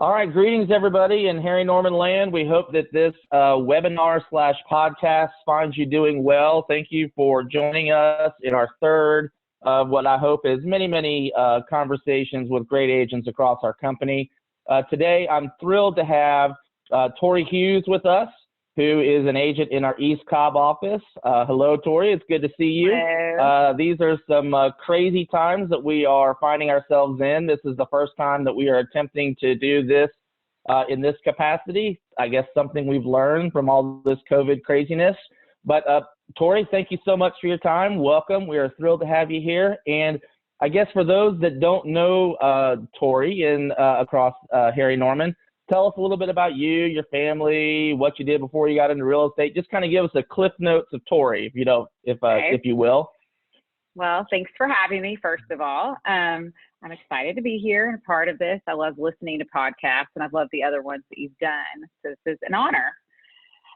All right, greetings everybody in Harry Norman land. We hope that this webinar slash podcast finds you doing well. Thank you for joining us in our third of what I hope is many conversations with great agents across our company. Today, I'm thrilled to have Tori Hughes with us, who is an agent in our East Cobb office. Hello, Tori. It's good to see you. These are some crazy times that we are finding ourselves in. This is the first time that we are attempting to do this in this capacity. I guess something we've learned from all this COVID craziness. But Tori, thank you so much for your time. Welcome. We are thrilled to have you here. And I guess for those that don't know Tori across Harry Norman, tell us a little bit about you, your family, what you did before you got into real estate. Just kind of give us a cliff notes of Tori, if you will. Well, thanks for having me, first of all. I'm excited to be here and a part of this. I love listening to podcasts, and I've loved the other ones that you've done. So this is an honor.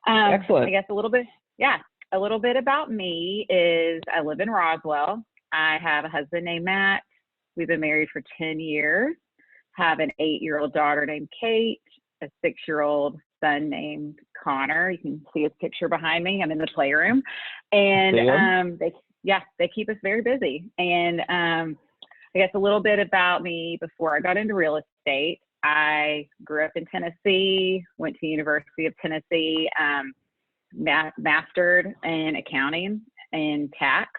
Excellent. I guess a little bit about me is I live in Roswell. I have a husband named Matt. We've been married for 10 years. Have an 8-year-old daughter named Kate, a 6-year-old son named Connor. You can see his picture behind me. I'm in the playroom, and they keep us very busy. And I guess a little bit about me before I got into real estate. I grew up in Tennessee, went to University of Tennessee, mastered in accounting and tax.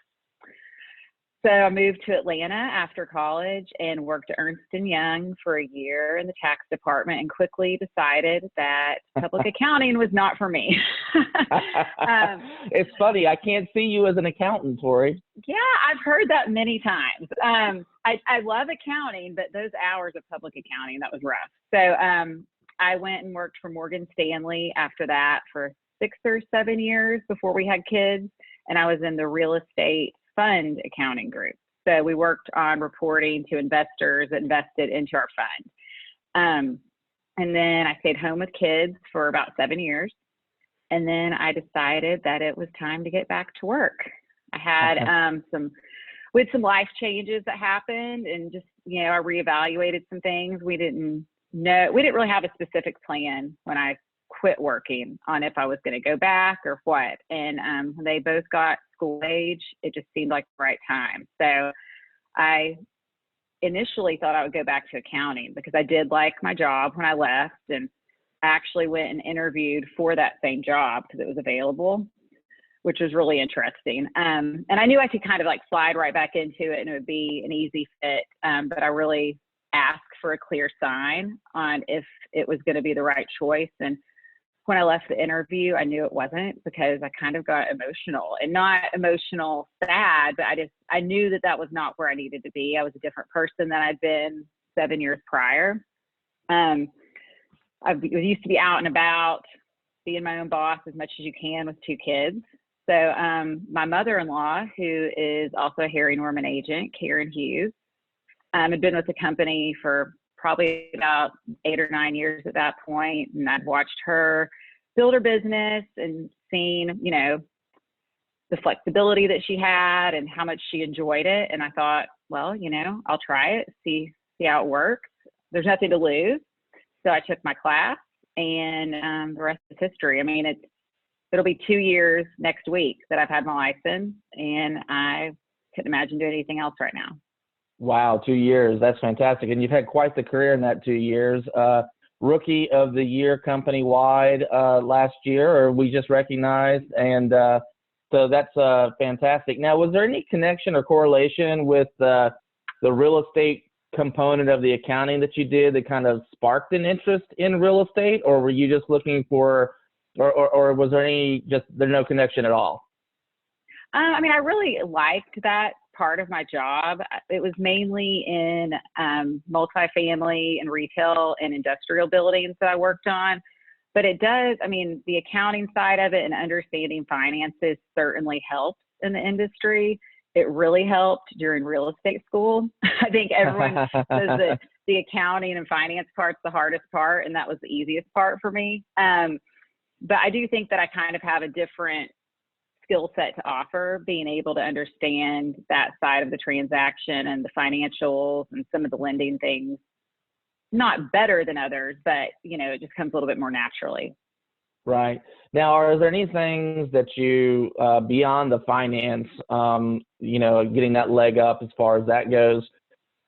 So I moved to Atlanta after college and worked at Ernst & Young for a year in the tax department, and quickly decided that public accounting was not for me. It's funny. I can't see you as an accountant, Tori. Yeah, I've heard that many times. I love accounting, but those hours of public accounting, that was rough. So I went and worked for Morgan Stanley after that for 6 or 7 years before we had kids. And I was in the real estate fund accounting group. So we worked on reporting to investors that invested into our fund. And then I stayed home with kids for about 7 years. And then I decided that it was time to get back to work. I had some life changes that happened, and just, I reevaluated some things. We didn't really have a specific plan when I quit working on if I was going to go back or what. And they both got school age. It just seemed like the right time. So I initially thought I would go back to accounting because I did like my job when I left, and I actually went and interviewed for that same job because it was available, which was really interesting. And I knew I could kind of like slide right back into it and it would be an easy fit. But I really asked for a clear sign on if it was going to be the right choice. And when I left the interview, I knew it wasn't, because I kind of got emotional, and not emotional sad, but I knew that was not where I needed to be. I was a different person than I'd been 7 years prior. I used to be out and about, being my own boss as much as you can with 2 kids. So my mother-in-law, who is also a Harry Norman agent, Tori Hughes, had been with the company for probably about 8 or 9 years at that point. And I'd watched her build her business and seen, the flexibility that she had and how much she enjoyed it. And I thought, well, I'll try it, see how it works. There's nothing to lose. So I took my class, and the rest is history. I mean, it'll be 2 years next week that I've had my license, and I couldn't imagine doing anything else right now. Wow, 2 years. That's fantastic. And you've had quite the career in that 2 years. Rookie of the Year company-wide last year, or we just recognized. And so that's fantastic. Now, was there any connection or correlation with the real estate component of the accounting that you did that kind of sparked an interest in real estate? Or were you just looking for, or was there's no connection at all? I mean, I really liked that part of my job. It was mainly in multifamily and retail and industrial buildings that I worked on. But the accounting side of it and understanding finances certainly helps in the industry. It really helped during real estate school. I think everyone says that the accounting and finance part's the hardest part, and that was the easiest part for me. But I do think that I kind of have a different skill set to offer, being able to understand that side of the transaction and the financials and some of the lending things not better than others, but, you know, it just comes a little bit more naturally. Right. Now, are there any things that you, beyond the finance, you know, getting that leg up as far as that goes,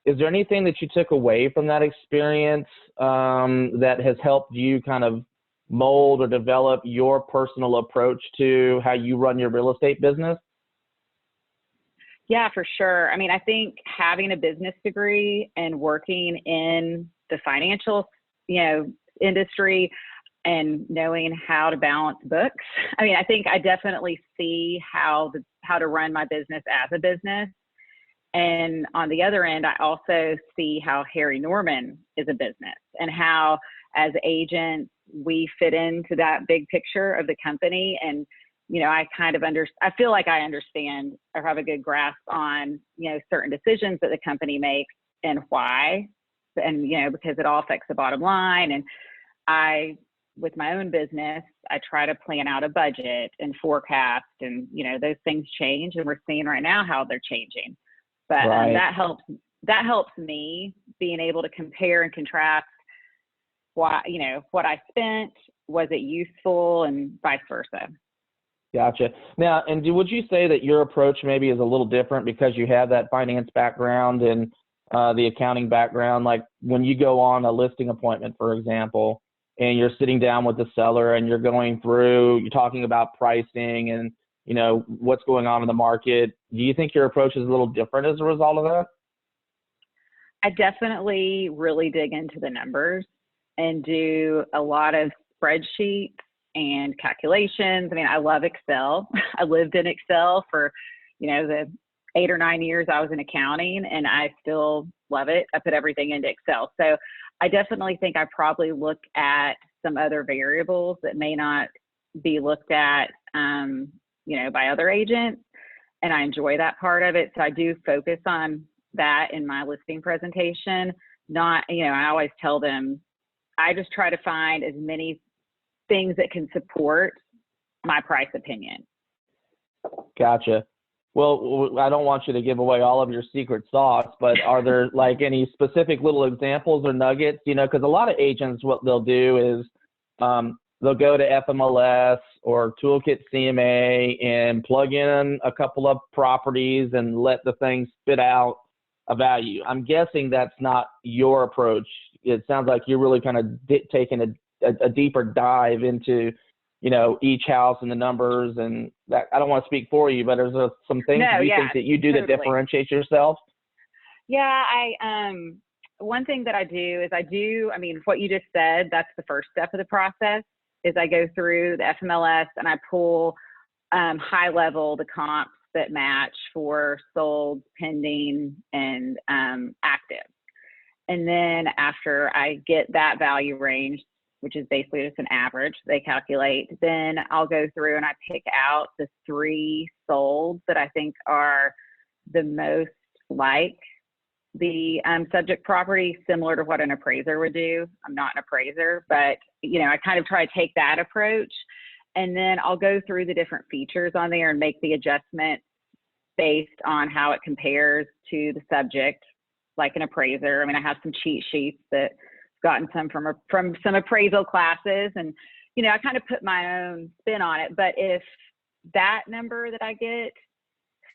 is there anything that you took away from that experience that has helped you kind of mold or develop your personal approach to how you run your real estate business? Yeah, for sure. I mean, I think having a business degree and working in the financial, you know, industry and knowing how to balance books. I mean, I think I definitely see how to run my business as a business. And on the other end, I also see how Harry Norman is a business and how as agents, we fit into that big picture of the company. And, you know, I feel like I understand or have a good grasp on, you know, certain decisions that the company makes and why, and, you know, because it all affects the bottom line. And with my own business, I try to plan out a budget and forecast, and, you know, those things change, and we're seeing right now how they're changing. But Right. that helps me being able to compare and contrast why, you know, what I spent, was it useful, and vice versa. Gotcha. Now, and would you say that your approach maybe is a little different because you have that finance background and the accounting background? Like when you go on a listing appointment, for example, and you're sitting down with the seller and you're talking about pricing and, you know, what's going on in the market. Do you think your approach is a little different as a result of that? I definitely really dig into the numbers and do a lot of spreadsheets and calculations. I mean, I love Excel. I lived in Excel for, you know, the 8 or 9 years I was in accounting, and I still love it. I put everything into Excel. So I definitely think I probably look at some other variables that may not be looked at, you know, by other agents, and I enjoy that part of it. So I do focus on that in my listing presentation. Not, you know, I always tell them, I just try to find as many things that can support my price opinion. Gotcha. Well, I don't want you to give away all of your secret sauce, but are there like any specific little examples or nuggets? You know, because a lot of agents, what they'll do is they'll go to FMLS or Toolkit CMA and plug in a couple of properties and let the thing spit out a value. I'm guessing that's not your approach. It sounds like you're really kind of taking a deeper dive into, you know, each house and the numbers, and that. I don't want to speak for you, but there's some things you think that you do totally. that differentiates yourself? Yeah, one thing that I do is I mean, what you just said, that's the first step of the process, is I go through the FMLS and I pull high level the comps that match for sold, pending, and active. And then after I get that value range, which is basically just an average they calculate, then I'll go through and I pick out the 3 solds that I think are the most like the subject property, similar to what an appraiser would do. I'm not an appraiser, but, you know, I kind of try to take that approach, and then I'll go through the different features on there and make the adjustment based on how it compares to the subject, like an appraiser. I mean, I have some cheat sheets that gotten some from some appraisal classes, and, you know, I kind of put my own spin on it. But if that number that I get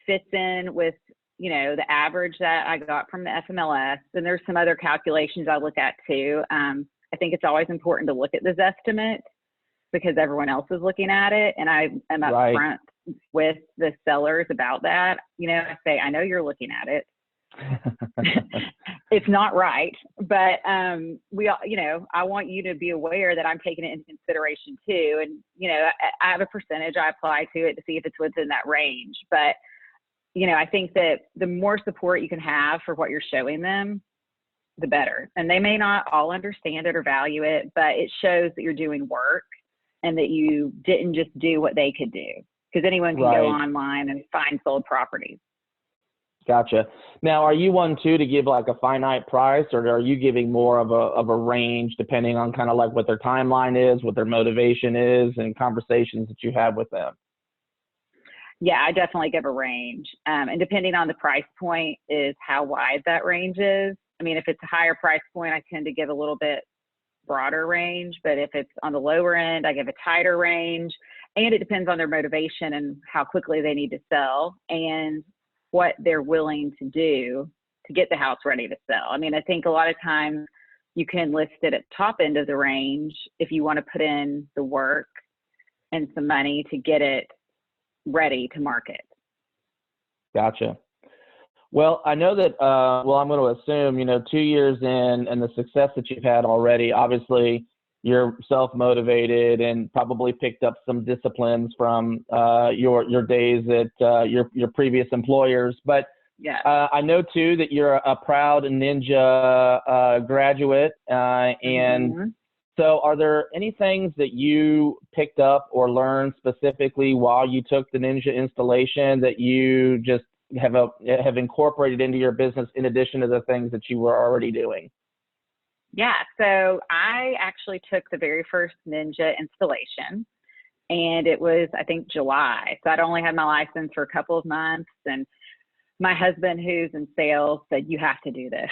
fits in with, you know, the average that I got from the FMLS, then there's some other calculations I look at too. I think it's always important to look at this estimate because everyone else is looking at it, and I am upfront with the sellers about that. You know, I say, I know you're looking at it. It's not right, but you know, I want you to be aware that I'm taking it into consideration too. And, you know, I have a percentage I apply to it to see if it's within that range. But, you know, I think that the more support you can have for what you're showing them, the better. And they may not all understand it or value it, but it shows that you're doing work and that you didn't just do what they could do, because anyone can go online and find sold properties. Gotcha. Now, are you one too to give like a finite price, or are you giving more of a range depending on kind of like what their timeline is, what their motivation is, and conversations that you have with them? Yeah, I definitely give a range. And depending on the price point is how wide that range is. I mean, if it's a higher price point, I tend to give a little bit broader range, but if it's on the lower end, I give a tighter range. And it depends on their motivation and how quickly they need to sell and what they're willing to do to get the house ready to sell. I mean, I think a lot of times you can list it at the top end of the range if you want to put in the work and some money to get it ready to market. Gotcha. Well, I know that, I'm going to assume, 2 years in and the success that you've had already, obviously you're self-motivated and probably picked up some disciplines from your days at your previous employers. But yeah, I know too that you're a proud Ninja graduate, and so are there any things that you picked up or learned specifically while you took the Ninja installation that you just have incorporated into your business in addition to the things that you were already doing? Yeah, so I actually took the very first Ninja installation, and it was, I think, July. So I'd only had my license for a couple of months, and my husband, who's in sales, said, "You have to do this."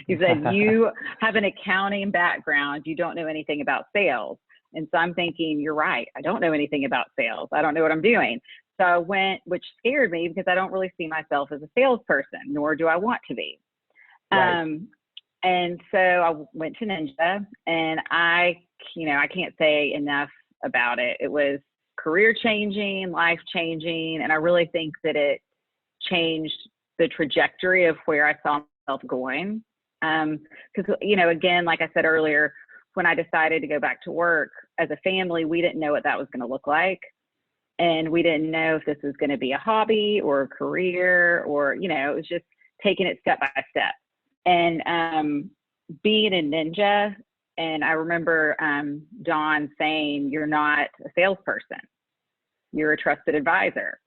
He said, "You have an accounting background. You don't know anything about sales." And so I'm thinking, you're right. I don't know anything about sales. I don't know what I'm doing. So I went, which scared me because I don't really see myself as a salesperson, nor do I want to be. Right. And so I went to Ninja, and I can't say enough about it. It was career changing, life changing, and I really think that it changed the trajectory of where I saw myself going. Because, again, like I said earlier, when I decided to go back to work as a family, we didn't know what that was going to look like. And we didn't know if this was going to be a hobby or a career or, it was just taking it step by step. And being a Ninja, and I remember Dawn saying, "You're not a salesperson. You're a trusted advisor."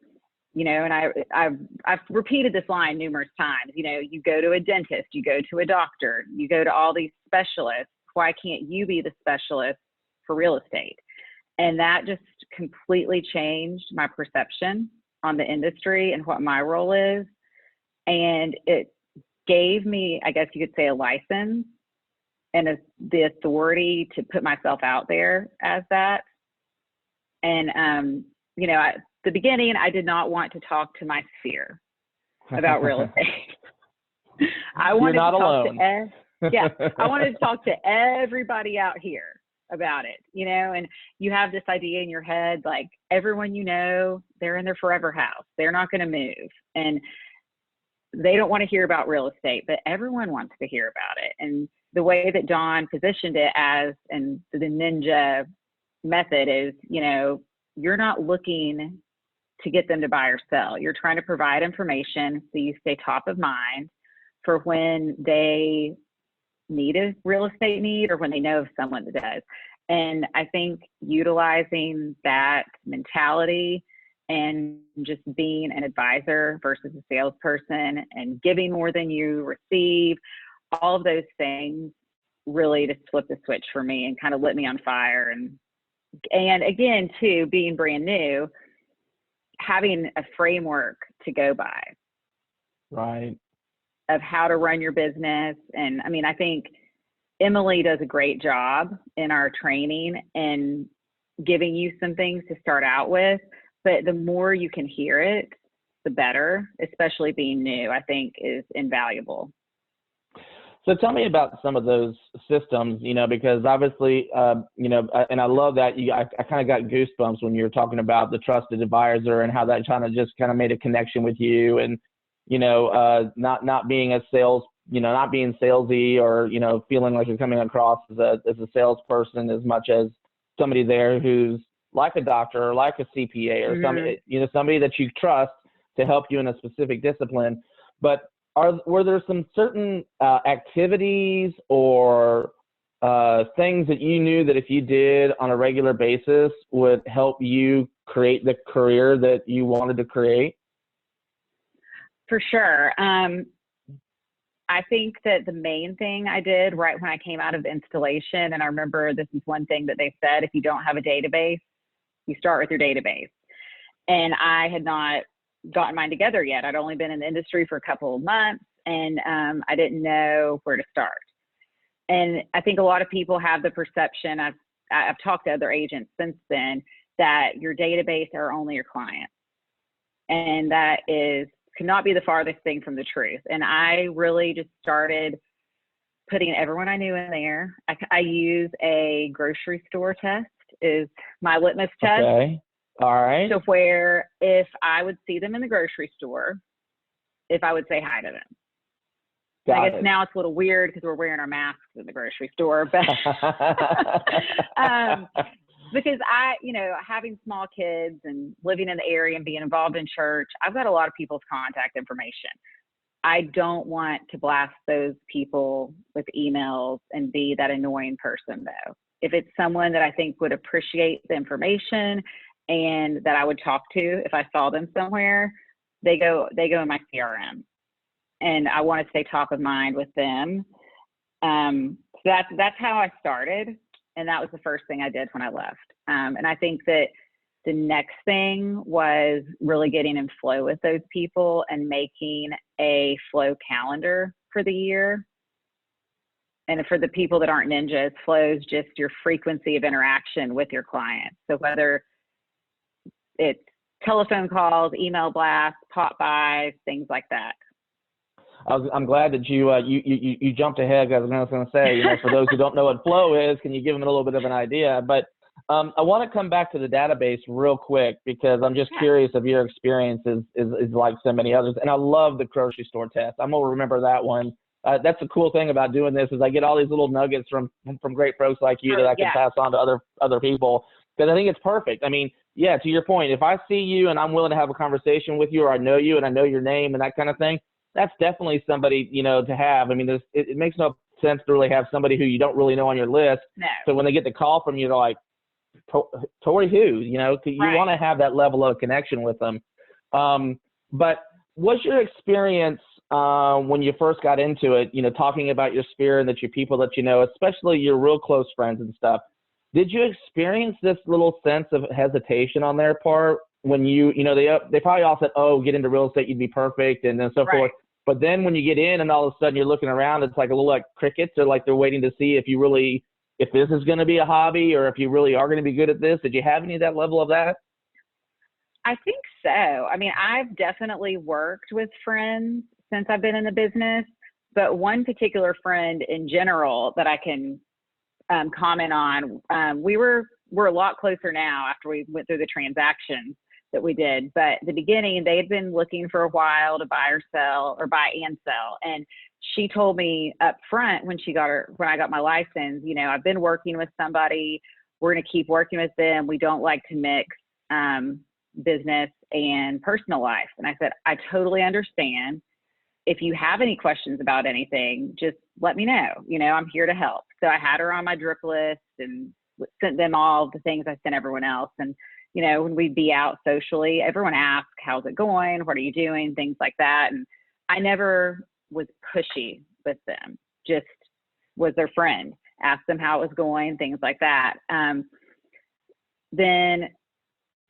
And I've repeated this line numerous times. You go to a dentist, you go to a doctor, you go to all these specialists. Why can't you be the specialist for real estate? And that just completely changed my perception on the industry and what my role is. And it gave me, I guess you could say, a license and the authority to put myself out there as that. And, at the beginning, I did not want to talk to my sphere about real estate. I wanted You're not to talk alone. I wanted to talk to everybody out here about it, and you have this idea in your head, like everyone, they're in their forever house. They're not going to move. And they don't want to hear about real estate, but everyone wants to hear about it. And the way that Dawn positioned it and the Ninja method is, you're not looking to get them to buy or sell. You're trying to provide information so you stay top of mind for when they need a real estate need or when they know of someone that does. And I think utilizing that mentality and just being an advisor versus a salesperson and giving more than you receive, all of those things really just flipped the switch for me and kind of lit me on fire. And again, too, being brand new, having a framework to go by. Right. Of how to run your business. And I mean, I think Emily does a great job in our training and giving you some things to start out with, but the more you can hear it, the better, especially being new, I think is invaluable. So tell me about some of those systems, because obviously, and I love that I kind of got goosebumps when you were talking about the trusted advisor and how that just made a connection with you and, not being a sales, not being salesy or, feeling like you're coming across as a salesperson as much as somebody there who's like a doctor or like a CPA or somebody that you trust to help you in a specific discipline. But were there some certain activities or things that you knew that if you did on a regular basis would help you create the career that you wanted to create? For sure. I think that the main thing I did right when I came out of installation, and I remember this is one thing that they said, if you don't have a database, you start with your database. And I had not gotten mine together yet. I'd only been in the industry for a couple of months. and I didn't know where to start. And I think a lot of people have the perception, I've talked to other agents since then, that your database are only your clients. And that cannot be the farthest thing from the truth. And I really just started putting everyone I knew in there. I use a grocery store test is my litmus test. Okay. All right. So where if I would see them in the grocery store, if I would say hi to them. I guess now it's a little weird because we're wearing our masks in the grocery store, but because having small kids and living in the area and being involved in church, I've got a lot of people's contact information. I don't want to blast those people with emails and be that annoying person, though. If it's someone that I think would appreciate the information and that I would talk to if I saw them somewhere, they go in my CRM, and I want to stay top of mind with them. So that's how I started, and that was the first thing I did when I left. And I think that the next thing was really getting in flow with those people and making a flow calendar for the year. And for the people that aren't ninjas, flow is just your frequency of interaction with your clients. So whether it's telephone calls, email blasts, pop bys, things like that. I'm glad that you jumped ahead, because I was going to say, for those who don't know what flow is, can you give them a little bit of an idea? But I want to come back to the database real quick, because I'm just curious of your experience is like so many others. And I love the grocery store test. I'm going to remember that one. That's the cool thing about doing this is I get all these little nuggets from great folks like you that I can pass on to other people, because I think it's perfect. I mean, yeah, to your point, if I see you and I'm willing to have a conversation with you, or I know you and I know your name and that kind of thing, that's definitely somebody, to have. I mean, it makes no sense to really have somebody who you don't really know on your list. No. So when they get the call from you, they're like, Tori Hughes, you want to have that level of connection with them. But what's your experience when you first got into it, talking about your sphere and that your people that especially your real close friends and stuff? Did you experience this little sense of hesitation on their part when they probably all said, oh, get into real estate, you'd be perfect, and then so forth. But then when you get in and all of a sudden you're looking around, it's like a little like crickets, or like they're waiting to see if this is going to be a hobby, or if you really are going to be good at this. Did you have any of that level of that? I think so. I mean, I've definitely worked with friends since I've been in the business, but one particular friend in general that I can comment on, we're a lot closer now after we went through the transactions that we did. But at the beginning, they had been looking for a while to buy and sell. And she told me up front when I got my license, I've been working with somebody, we're going to keep working with them. We don't like to mix business and personal life. And I said, I totally understand. If you have any questions about anything, just let me know. I'm here to help. So I had her on my drip list and sent them all the things I sent everyone else. And, when we'd be out socially, everyone asked, how's it going? What are you doing? Things like that. And I never was pushy with them, just was their friend, asked them how it was going, things like that. Then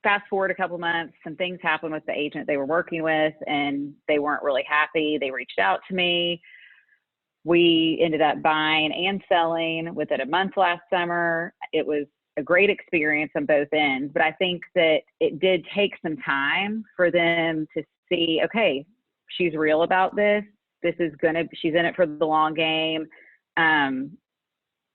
fast forward a couple months, some things happened with the agent they were working with, and they weren't really happy. They reached out to me. We ended up buying and selling within a month last summer. It was a great experience on both ends, but I think that it did take some time for them to see, okay, she's real about this. She's in it for the long game. And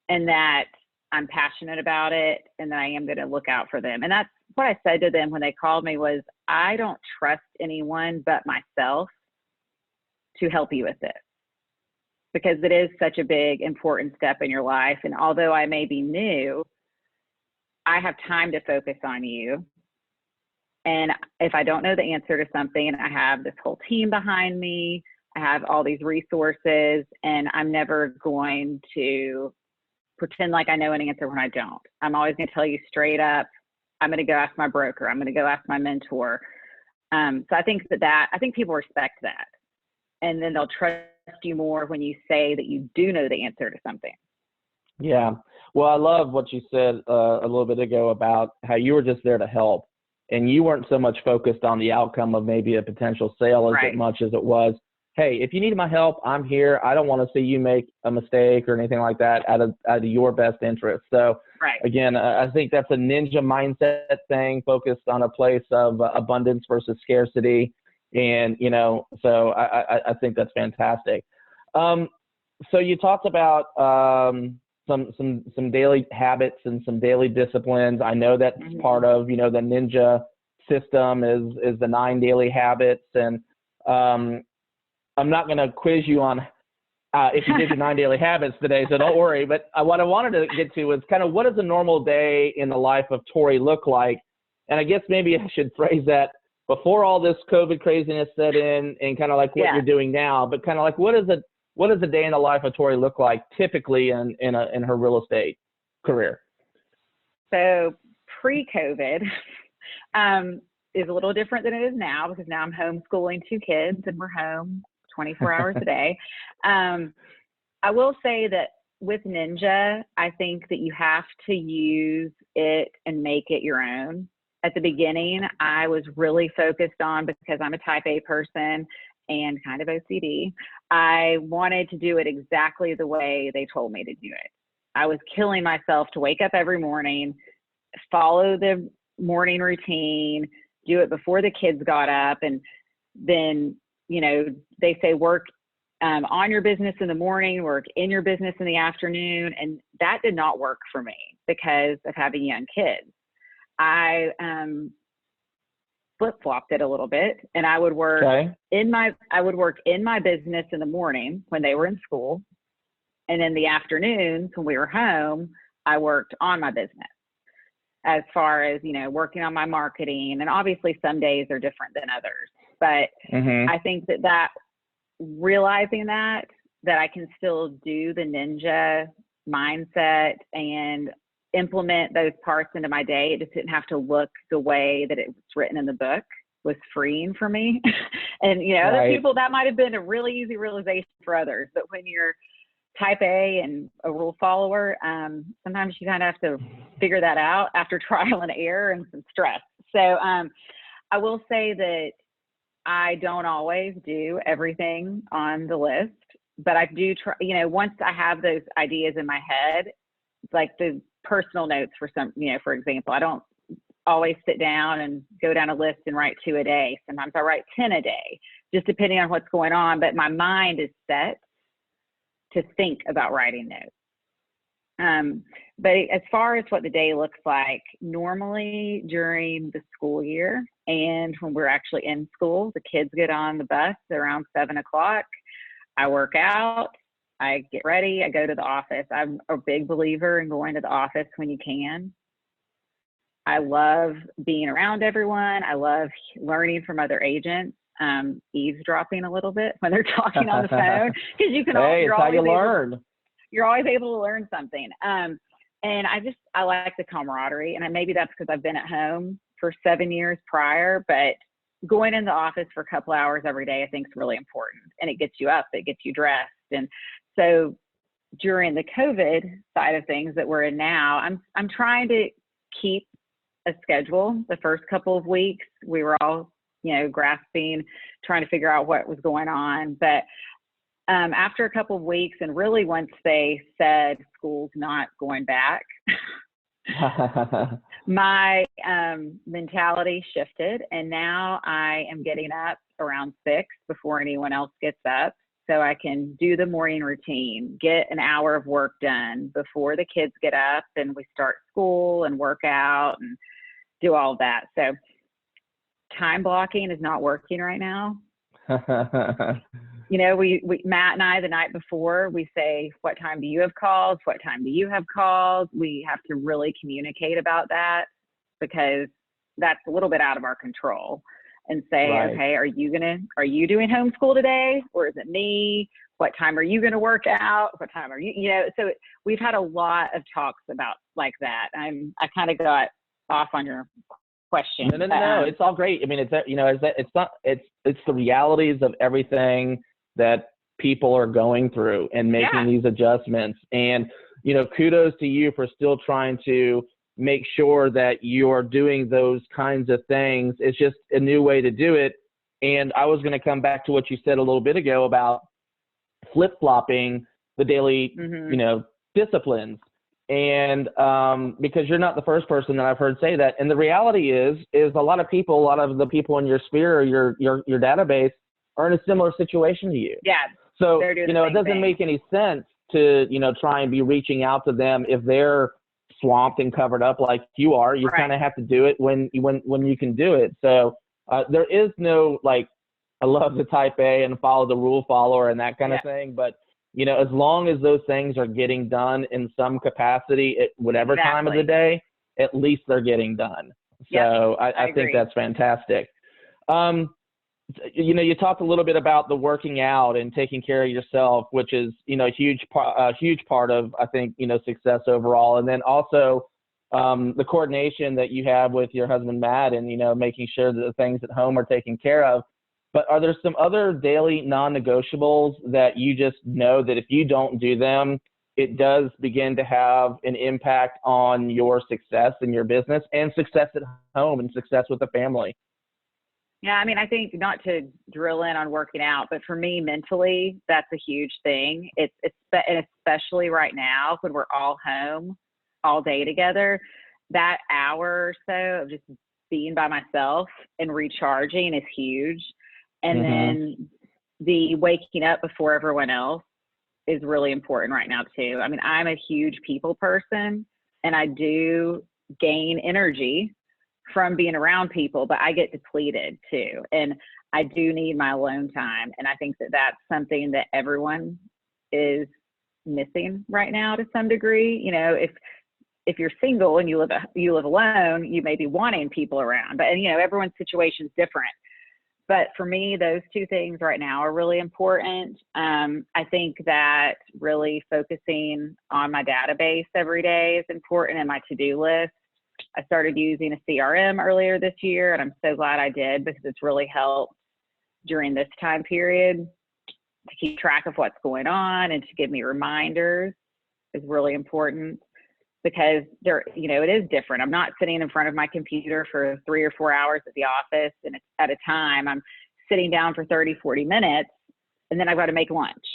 that I'm passionate about it, and that I am going to look out for them. And that's what I said to them when they called me was, I don't trust anyone but myself to help you with this, because it is such a big, important step in your life. And although I may be new, I have time to focus on you. And if I don't know the answer to something, I have this whole team behind me. I have all these resources, and I'm never going to pretend like I know an answer when I don't. I'm always going to tell you straight up, I'm going to go ask my broker. I'm going to go ask my mentor. So I think I think people respect that. And then they'll trust you more when you say that you do know the answer to something. Yeah. Well, I love what you said a little bit ago about how you were just there to help, and you weren't so much focused on the outcome of maybe a potential sale as much as it was hey, if you need my help, I'm here. I don't want to see you make a mistake or anything like that out of your best interest. So Right. again, I think that's a ninja mindset thing, focused on a place of abundance versus scarcity. And, so I think that's fantastic. So you talked about some daily habits and some daily disciplines. I know that's part of, the ninja system is the 9 daily habits. And I'm not going to quiz you on if you did your 9 daily habits today, so don't worry. But what I wanted to get to was kind of, what does a normal day in the life of Tori look like? And I guess maybe I should phrase that before all this COVID craziness set in, and kind of like what you're doing now, but kind of like, what does a day in the life of Tori look like typically in her real estate career? So pre-COVID is a little different than it is now, because now I'm homeschooling 2 kids and we're home 24 hours a day. I will say that with Ninja, I think that you have to use it and make it your own. At the beginning, I was really focused on, because I'm a type A person and kind of OCD, I wanted to do it exactly the way they told me to do it. I was killing myself to wake up every morning, follow the morning routine, do it before the kids got up, and then, they say work on your business in the morning, work in your business in the afternoon. And that did not work for me because of having young kids. I flip-flopped it a little bit, and I would work in my business in the morning when they were in school, and in the afternoons when we were home, I worked on my business, as far as working on my marketing. And obviously some days are different than others, but I think that realizing that I can still do the ninja mindset and implement those parts into my day, it just didn't have to look the way that it's written in the book, was freeing for me. And other people, that might have been a really easy realization for others, but when you're type A and a rule follower, sometimes you kind of have to figure that out after trial and error and some stress. So I will say that I don't always do everything on the list, but I do try, once I have those ideas in my head, like the personal notes for for example, I don't always sit down and go down a list and write 2 a day. Sometimes I write 10 a day, just depending on what's going on, but my mind is set to think about writing notes. But as far as what the day looks like, normally during the school year and when we're actually in school, the kids get on the bus around 7 o'clock. I work out, I get ready, I go to the office. I'm a big believer in going to the office when you can. I love being around everyone. I love learning from other agents. Eavesdropping a little bit when they're talking on the phone, because you can you're always able to learn something. And I like the camaraderie, and maybe that's because I've been at home for 7 years prior, but going in the office for a couple hours every day I think is really important, and it gets you up, it gets you dressed. And so during the COVID side of things that we're in now, I'm trying to keep a schedule. The first couple of weeks we were all grasping, trying to figure out what was going on. But after a couple of weeks, and really once they said school's not going back, my mentality shifted. And now I am getting up around 6 before anyone else gets up, so I can do the morning routine, get an hour of work done before the kids get up and we start school and work out and do all of that. So time blocking is not working right now. Matt and I, the night before, we say, what time do you have calls? What time do you have calls? We have to really communicate about that, because that's a little bit out of our control, and say, okay, are you doing homeschool today, or is it me? What time are you going to work out? What time are you, so we've had a lot of talks about like that. I kind of got off on your question. No, it's all great. I mean, it's the realities of everything that people are going through and making these adjustments. And, kudos to you for still trying to make sure that you are doing those kinds of things. It's just a new way to do it. And I was going to come back to what you said a little bit ago about flip-flopping the daily, you know, disciplines. And because you're not the first person that I've heard say that. And the reality is a lot of the people in your sphere or your database are in a similar situation to you. Yeah. So, you know, it doesn't make any sense to, you know, try and be reaching out to them if they're swamped and covered up like you are. You kind of have to do it when you can do it. So there is no, like, I love the type A and follow the rule follower and that kind of thing. But, you know, as long as those things are getting done in some capacity at whatever time of the day, at least they're getting done. So I think that's fantastic. You know, you talked a little bit about the working out and taking care of yourself, which is, you know, a huge part of, I think, you know, success overall. And then also the coordination that you have with your husband, Matt, and, you know, making sure that the things at home are taken care of. But are there some other daily non-negotiables that you just know that if you don't do them, it does begin to have an impact on your success in your business and success at home and success with the family? Yeah, I mean, I think not to drill in on working out, but for me mentally, that's a huge thing. It's and especially right now when we're all home all day together, that hour or so of just being by myself and recharging is huge. And then the waking up before everyone else is really important right now too. I mean, I'm a huge people person and I do gain energy from being around people, but I get depleted too. And I do need my alone time. And I think that that's something that everyone is missing right now to some degree. You know, if you're single and you live alone, you may be wanting people around, but, and, you know, everyone's situation is different. But for me, those two things right now are really important. I think that really focusing on my database every day is important, and my to-do list. I started using a CRM earlier this year, and I'm so glad I did because it's really helped during this time period to keep track of what's going on and to give me reminders is really important. Because there, you know, it is different. I'm not sitting in front of my computer for 3 or 4 hours at the office and at a time. I'm sitting down for 30, 40 minutes, and then I've got to make lunch.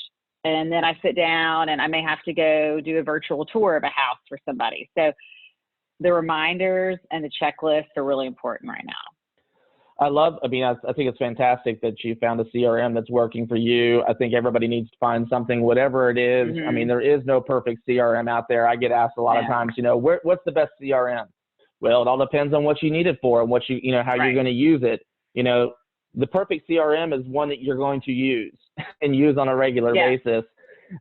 And then I sit down and I may have to go do a virtual tour of a house for somebody. So the reminders and the checklists are really important right now. I think it's fantastic that you found a CRM that's working for you. I think everybody needs to find something, whatever it is. I mean, there is no perfect CRM out there. I get asked a lot of times, you know, what's the best CRM? Well, it all depends on what you need it for and what you know, how you're going to use it. You know, the perfect CRM is one that you're going to use and use on a regular basis.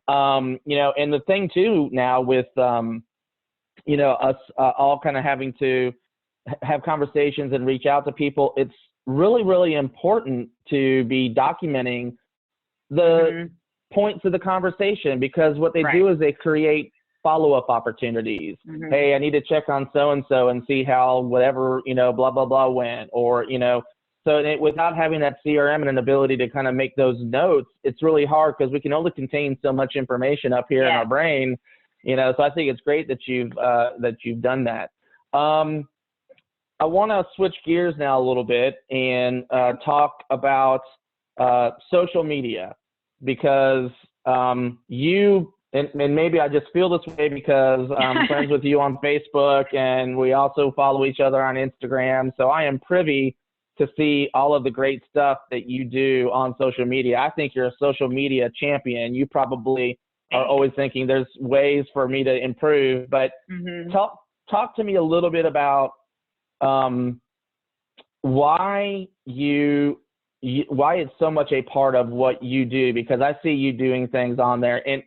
You know, and the thing too now with, you know, us all kind of having to have conversations and reach out to people, it's really, really important to be documenting the points of the conversation, because what they do is they create follow-up opportunities. Hey, I need to check on so-and-so and see how whatever, you know, blah, blah, blah went, or, you know, so without having that CRM and an ability to kind of make those notes, it's really hard because we can only contain so much information up here in our brain, you know, so I think it's great that you've done that. I want to switch gears now a little bit and talk about social media, because you, and maybe I just feel this way because I'm friends with you on Facebook and we also follow each other on Instagram. So I am privy to see all of the great stuff that you do on social media. I think you're a social media champion. You probably are always thinking there's ways for me to improve, but talk to me a little bit about why it's so much a part of what you do, because I see you doing things on there, and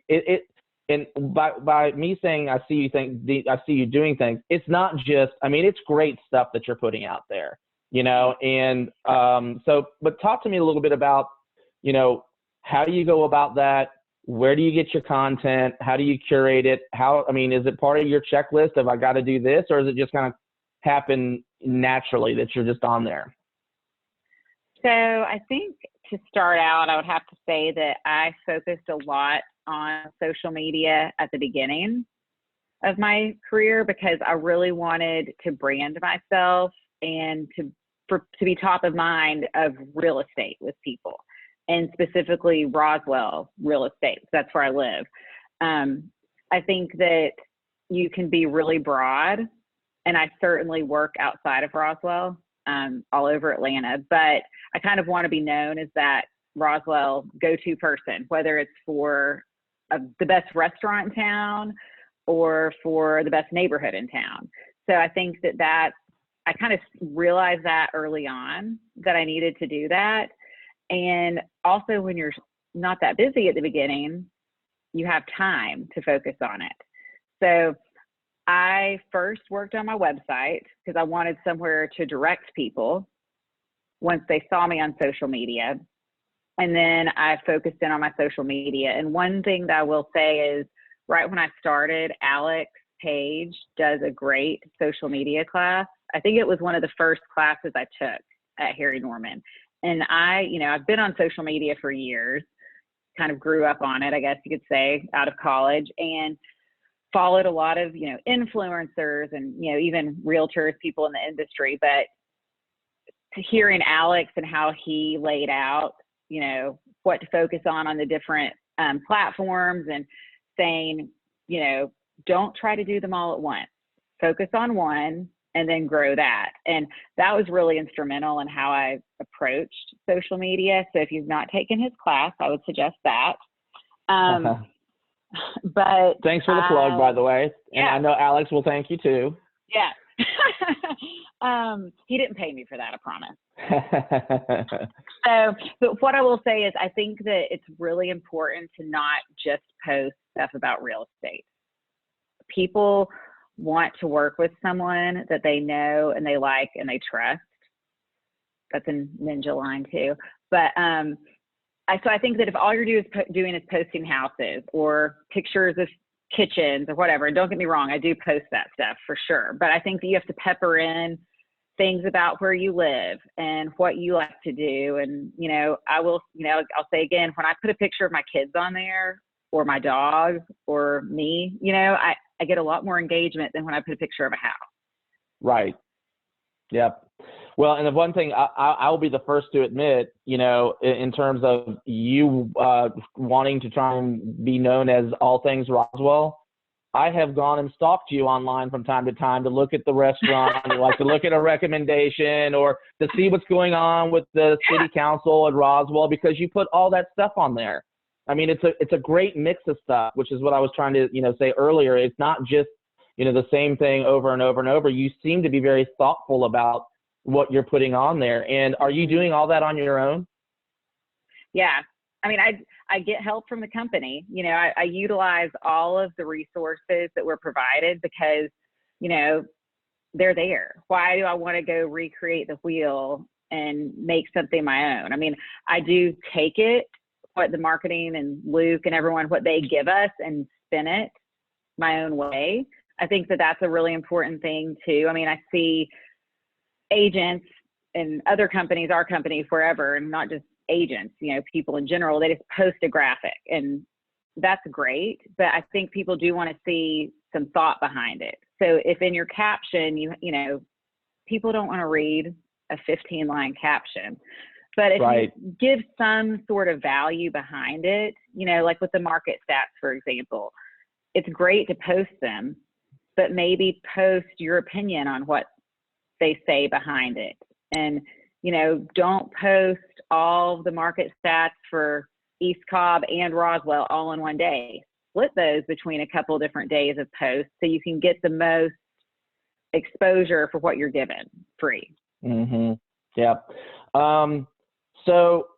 by me saying I see you doing things, it's not just, I mean, it's great stuff that you're putting out there, you know, and but talk to me a little bit about, you know, how do you go about that? Where do you get your content? How do you curate it? I mean, is it part of your checklist of I got to do this, or is it just kind of happen naturally that you're just on there? So I think to start out, I would have to say that I focused a lot on social media at the beginning of my career because I really wanted to brand myself and to to be top of mind of real estate with people, and specifically Roswell real estate. That's where I live. I think that you can be really broad, and I certainly work outside of Roswell, all over Atlanta, but I kind of want to be known as that Roswell go-to person, whether it's for the best restaurant in town or for the best neighborhood in town. So I think that I kind of realized that early on that I needed to do that. And also, when you're not that busy at the beginning, you have time to focus on it. So I first worked on my website because I wanted somewhere to direct people once they saw me on social media. And then I focused in on my social media. And one thing that I will say is, right when I started, Alex Page does a great social media class. I think it was one of the first classes I took at Harry Norman. And I've been on social media for years, kind of grew up on it, I guess you could say, out of college, and followed a lot of, influencers and, even realtors, people in the industry. But hearing Alex and how he laid out, what to focus on the different platforms, and saying, don't try to do them all at once. Focus on one and then grow that. And that was really instrumental in how I approached social media. So if you've not taken his class, I would suggest that. But thanks for the plug, by the way. And yeah. I know Alex will thank you too. Yeah. He didn't pay me for that, I promise. But what I will say is, I think that it's really important to not just post stuff about real estate. People want to work with someone that they know and they like and they trust. That's a ninja line too. But so I think that if all you're doing is posting houses or pictures of kitchens or whatever, and don't get me wrong, I do post that stuff for sure, but I think that you have to pepper in things about where you live and what you like to do. And, I'll say again, when I put a picture of my kids on there, or my dog, or me, I get a lot more engagement than when I put a picture of a house. Right. Yep. Well, and the one thing I'll be the first to admit, in terms of you wanting to try and be known as all things Roswell, I have gone and stalked you online from time to time to look at the restaurant, like to look at a recommendation, or to see what's going on with the city council at Roswell, because you put all that stuff on there. I mean, it's a great mix of stuff, which is what I was trying to, say earlier. It's not just, the same thing over and over and over. You seem to be very thoughtful about what you're putting on there. And are you doing all that on your own? Yeah. I mean, I get help from the company. I utilize all of the resources that were provided because, they're there. Why do I want to go recreate the wheel and make something my own? I mean, I do take it, what the marketing and Luke and everyone, what they give us, and spin it my own way. I think that that's a really important thing too. I mean, I see agents and other companies, our company, wherever, and not just agents, people in general, they just post a graphic, and that's great. But I think people do want to see some thought behind it. So if in your caption, people don't want to read a 15-line caption, but if right. you give some sort of value behind it, like with the market stats, for example, it's great to post them, but maybe post your opinion on what they say behind it. And, don't post all the market stats for East Cobb and Roswell all in one day. Split those between a couple different days of posts so you can get the most exposure for what you're given free. Mm-hmm. Yeah. So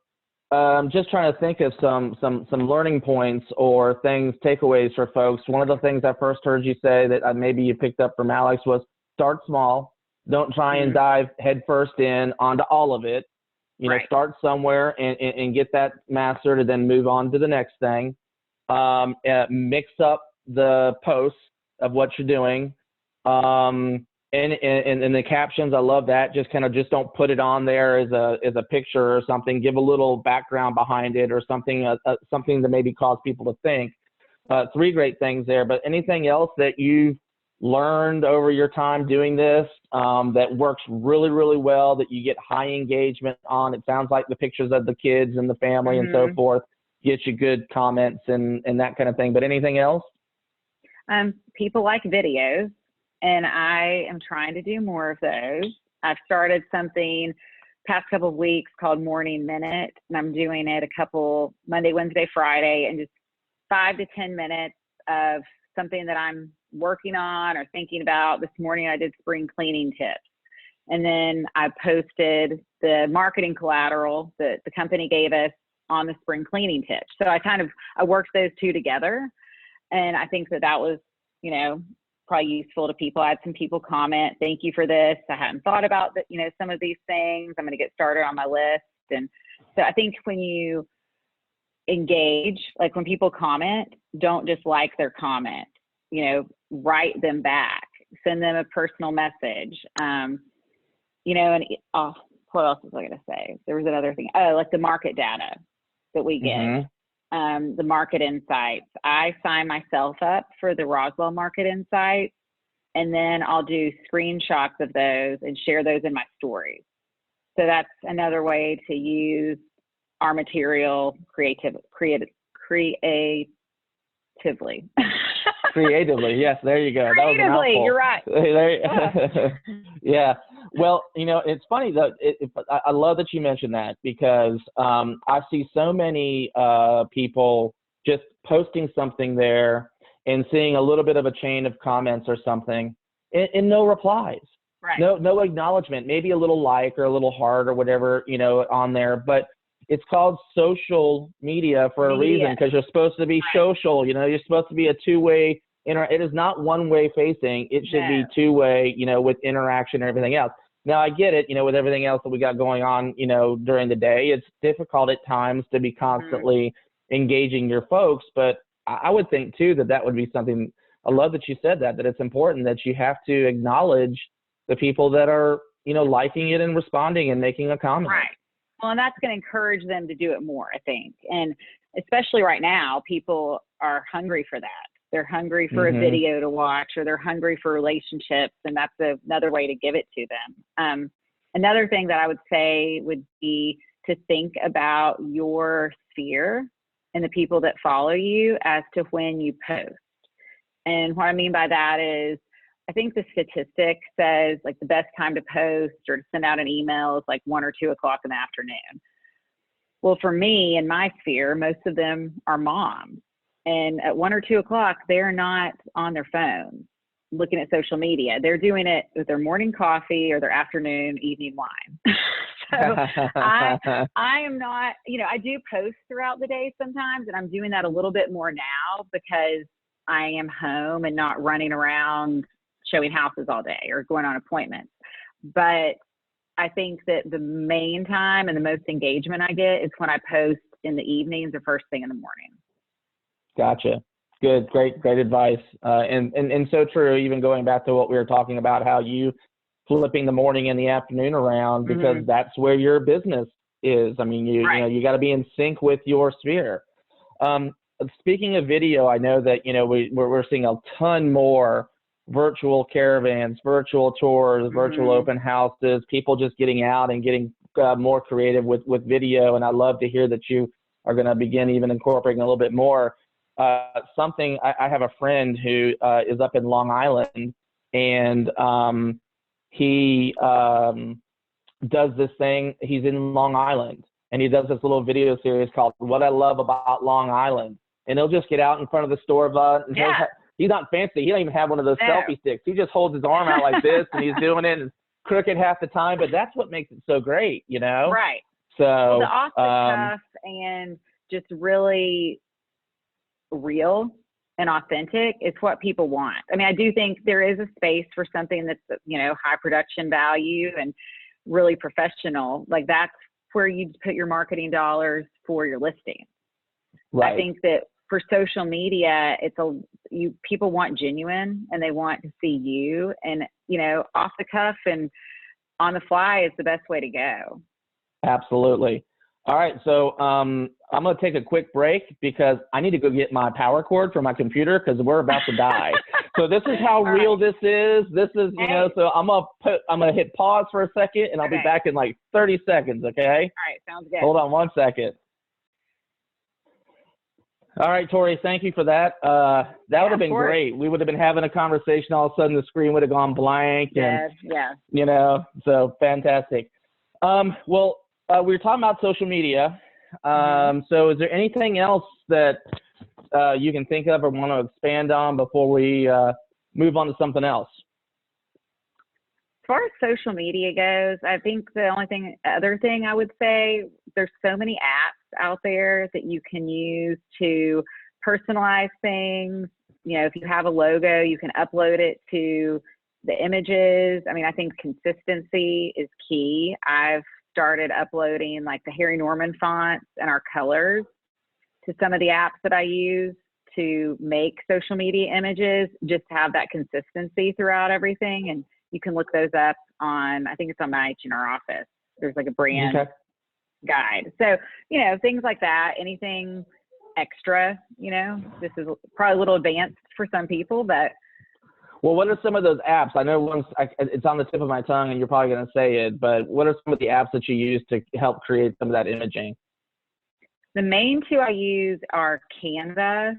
just trying to think of some learning points or takeaways for folks. One of the things I first heard you say that maybe you picked up from Alex was start small. Don't try and dive headfirst in onto all of it. Right. Start somewhere and get that mastered, and then move on to the next thing. Mix up the posts of what you're doing. And the captions, I love that. Just don't put it on there as a picture or something. Give a little background behind it, or something something to maybe cause people to think. 3 great things there. But anything else that you've learned over your time doing this that works really, really well, that you get high engagement on? It sounds like the pictures of the kids and the family and so forth get you good comments and that kind of thing. But anything else? People like videos, and I am trying to do more of those. I've started something past couple of weeks called Morning Minute, and I'm doing it a couple Monday, Wednesday, Friday, and just 5 to 10 minutes of something that I'm working on or thinking about. This morning I did spring cleaning tips, and then I posted the marketing collateral that the company gave us on the spring cleaning tips. So I worked those two together, and I think that was, you know, probably useful to people. I had some people comment, "Thank you for this. I hadn't thought about that, you know, some of these things. I'm going to get started on my list." And so I think when you engage, like when people comment, don't just like their comment, you know, write them back, send them a personal message. You know, and what else was I going to say? There was another thing. Oh, like the market data that we get. The market insights. I sign myself up for the Roswell market insights, and then I'll do screenshots of those and share those in my stories. So that's another way to use our material creatively. Creatively, yes, there you go. Creatively, you're right. Yeah. Well, you know, it's funny though. I love that you mentioned that, because I see so many people just posting something there and seeing a little bit of a chain of comments or something, and no replies. Right. No acknowledgement. Maybe a little like or a little heart or whatever, you know, on there, but it's called social media for a reason, because you're supposed to be social. You know, you're supposed to be a two-way. It is not one-way facing. It should be two-way, you know, with interaction and everything else. Now, I get it, you know, with everything else that we got going on, you know, during the day, it's difficult at times to be constantly engaging your folks. But I would think, too, that would be something. I love that you said that it's important that you have to acknowledge the people that are, you know, liking it and responding and making a comment. Right. Well, and that's going to encourage them to do it more, I think. And especially right now, people are hungry for that. They're hungry for a video to watch, or they're hungry for relationships, and that's another way to give it to them. Another thing that I would say would be to think about your sphere and the people that follow you as to when you post. And what I mean by that is, I think the statistic says like the best time to post or to send out an email is like 1 or 2 o'clock in the afternoon. Well, for me in my sphere, most of them are moms. And at 1 or 2 o'clock, they're not on their phones looking at social media. They're doing it with their morning coffee or their afternoon, evening wine. So I am not, you know, I do post throughout the day sometimes, and I'm doing that a little bit more now because I am home and not running around showing houses all day or going on appointments. But I think that the main time and the most engagement I get is when I post in the evenings or first thing in the morning. Gotcha. Good. Great advice. And so true, even going back to what we were talking about, how you flipping the morning and the afternoon around, because that's where your business is. I mean, you know, you got to be in sync with your sphere. Speaking of video, I know that, you know, we're seeing a ton more virtual caravans, virtual tours, virtual open houses, people just getting out and getting more creative with video. And I love to hear that you are going to begin even incorporating a little bit more. Something, I have a friend who is up in Long Island, and he does this thing. He's in Long Island, and he does this little video series called What I Love About Long Island. And he'll just get out in front of the store, and he's not fancy. He don't even have one of those selfie sticks. He just holds his arm out like this, and he's doing it and crooked half the time. But that's what makes it so great, you know? Right. So the off the cuff and just really real and authentic is what people want. I mean, I do think there is a space for something that's, you know, high production value and really professional. Like that's where you put your marketing dollars for your listing. Right. I think that for social media, people want genuine, and they want to see you, and, you know, off the cuff and on the fly is the best way to go. Absolutely. All right. So I'm going to take a quick break because I need to go get my power cord for my computer because we're about to die. So this is how real this is. This is, you know, so I'm gonna hit pause for a second, and I'll be back in like 30 seconds. Okay. All right. Sounds good. Hold on 1 second. All right, Tori, thank you for that. That would have been great. We would have been having a conversation. All of a sudden, the screen would have gone blank. And, you know, so fantastic. Well, we were talking about social media. So is there anything else that you can think of or want to expand on before we move on to something else? As far as social media goes, I think the other thing I would say, there's so many apps out there that you can use to personalize things. You know, if you have a logo, you can upload it to the images. I mean, I think consistency is key. I've started uploading like the Harry Norman fonts and our colors to some of the apps that I use to make social media images, just to have that consistency throughout everything. And you can look those up on, I think it's on my H&R Office. There's like a brand guide. So, you know, things like that, anything extra, you know, this is probably a little advanced for some people, but. Well, what are some of those apps? I know it's on the tip of my tongue and you're probably going to say it, but what are some of the apps that you use to help create some of that imaging? The main two I use are Canva.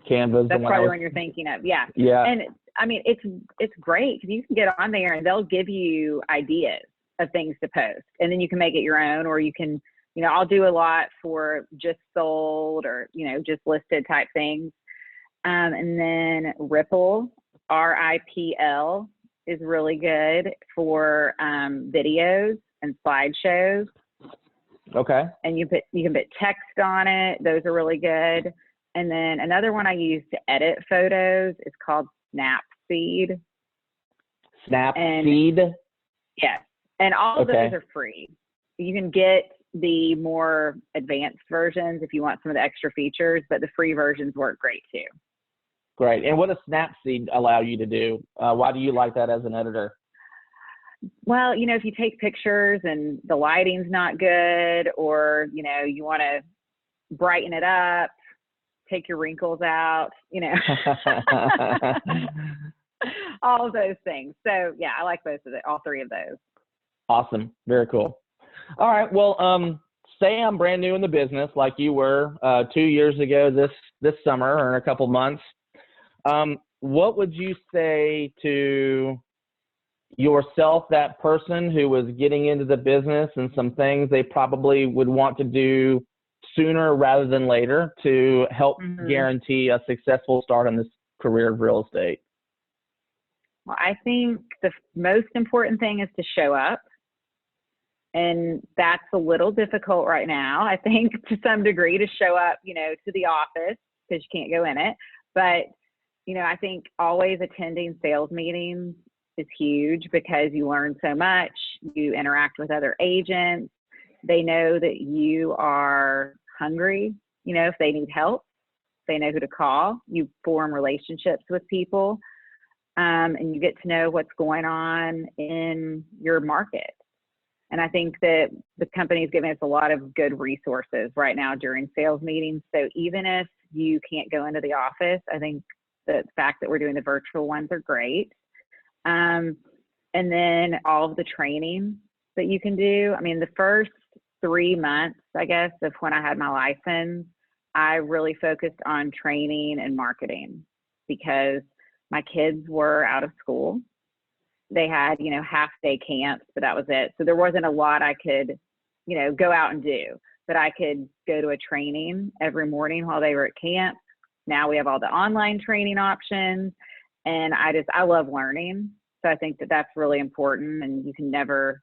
Canva's That's probably the one you're thinking of. Yeah. Yeah. And I mean, it's great because you can get on there and they'll give you ideas of things to post, and then you can make it your own, or you can, you know, I'll do a lot for just sold or, you know, just listed type things. And then Ripple, RIPL, is really good for videos and slideshows. Okay. And you can put text on it. Those are really good. And then another one I use to edit photos is called Snapseed. Snapseed? Yes. And all of those are free. You can get the more advanced versions if you want some of the extra features, but the free versions work great too. Great. And what does Snapseed allow you to do? Why do you like that as an editor? Well, you know, if you take pictures and the lighting's not good, or, you know, you want to brighten it up, take your wrinkles out, you know, all of those things. So yeah, I like all three of those. Awesome. Very cool. All right. Well, say I'm brand new in the business like you were 2 years ago this summer, or in a couple months. What would you say to yourself, that person who was getting into the business, and some things they probably would want to do sooner rather than later to help guarantee a successful start in this career of real estate? Well, I think the most important thing is to show up. And that's a little difficult right now, I think, to some degree, to show up, you know, to the office because you can't go in it. But, you know, I think always attending sales meetings is huge because you learn so much. You interact with other agents. They know that you are hungry. You know, if they need help, they know who to call. You form relationships with people, and you get to know what's going on in your market. And I think that the company is giving us a lot of good resources right now during sales meetings. So even if you can't go into the office, I think the fact that we're doing the virtual ones are great. And then all of the training that you can do. I mean, the first 3 months, I guess, of when I had my license, I really focused on training and marketing because my kids were out of school. They had, you know, half-day camps, but that was it. So there wasn't a lot I could, you know, go out and do. But I could go to a training every morning while they were at camp. Now we have all the online training options, and I love learning. So I think that that's really important, and you can never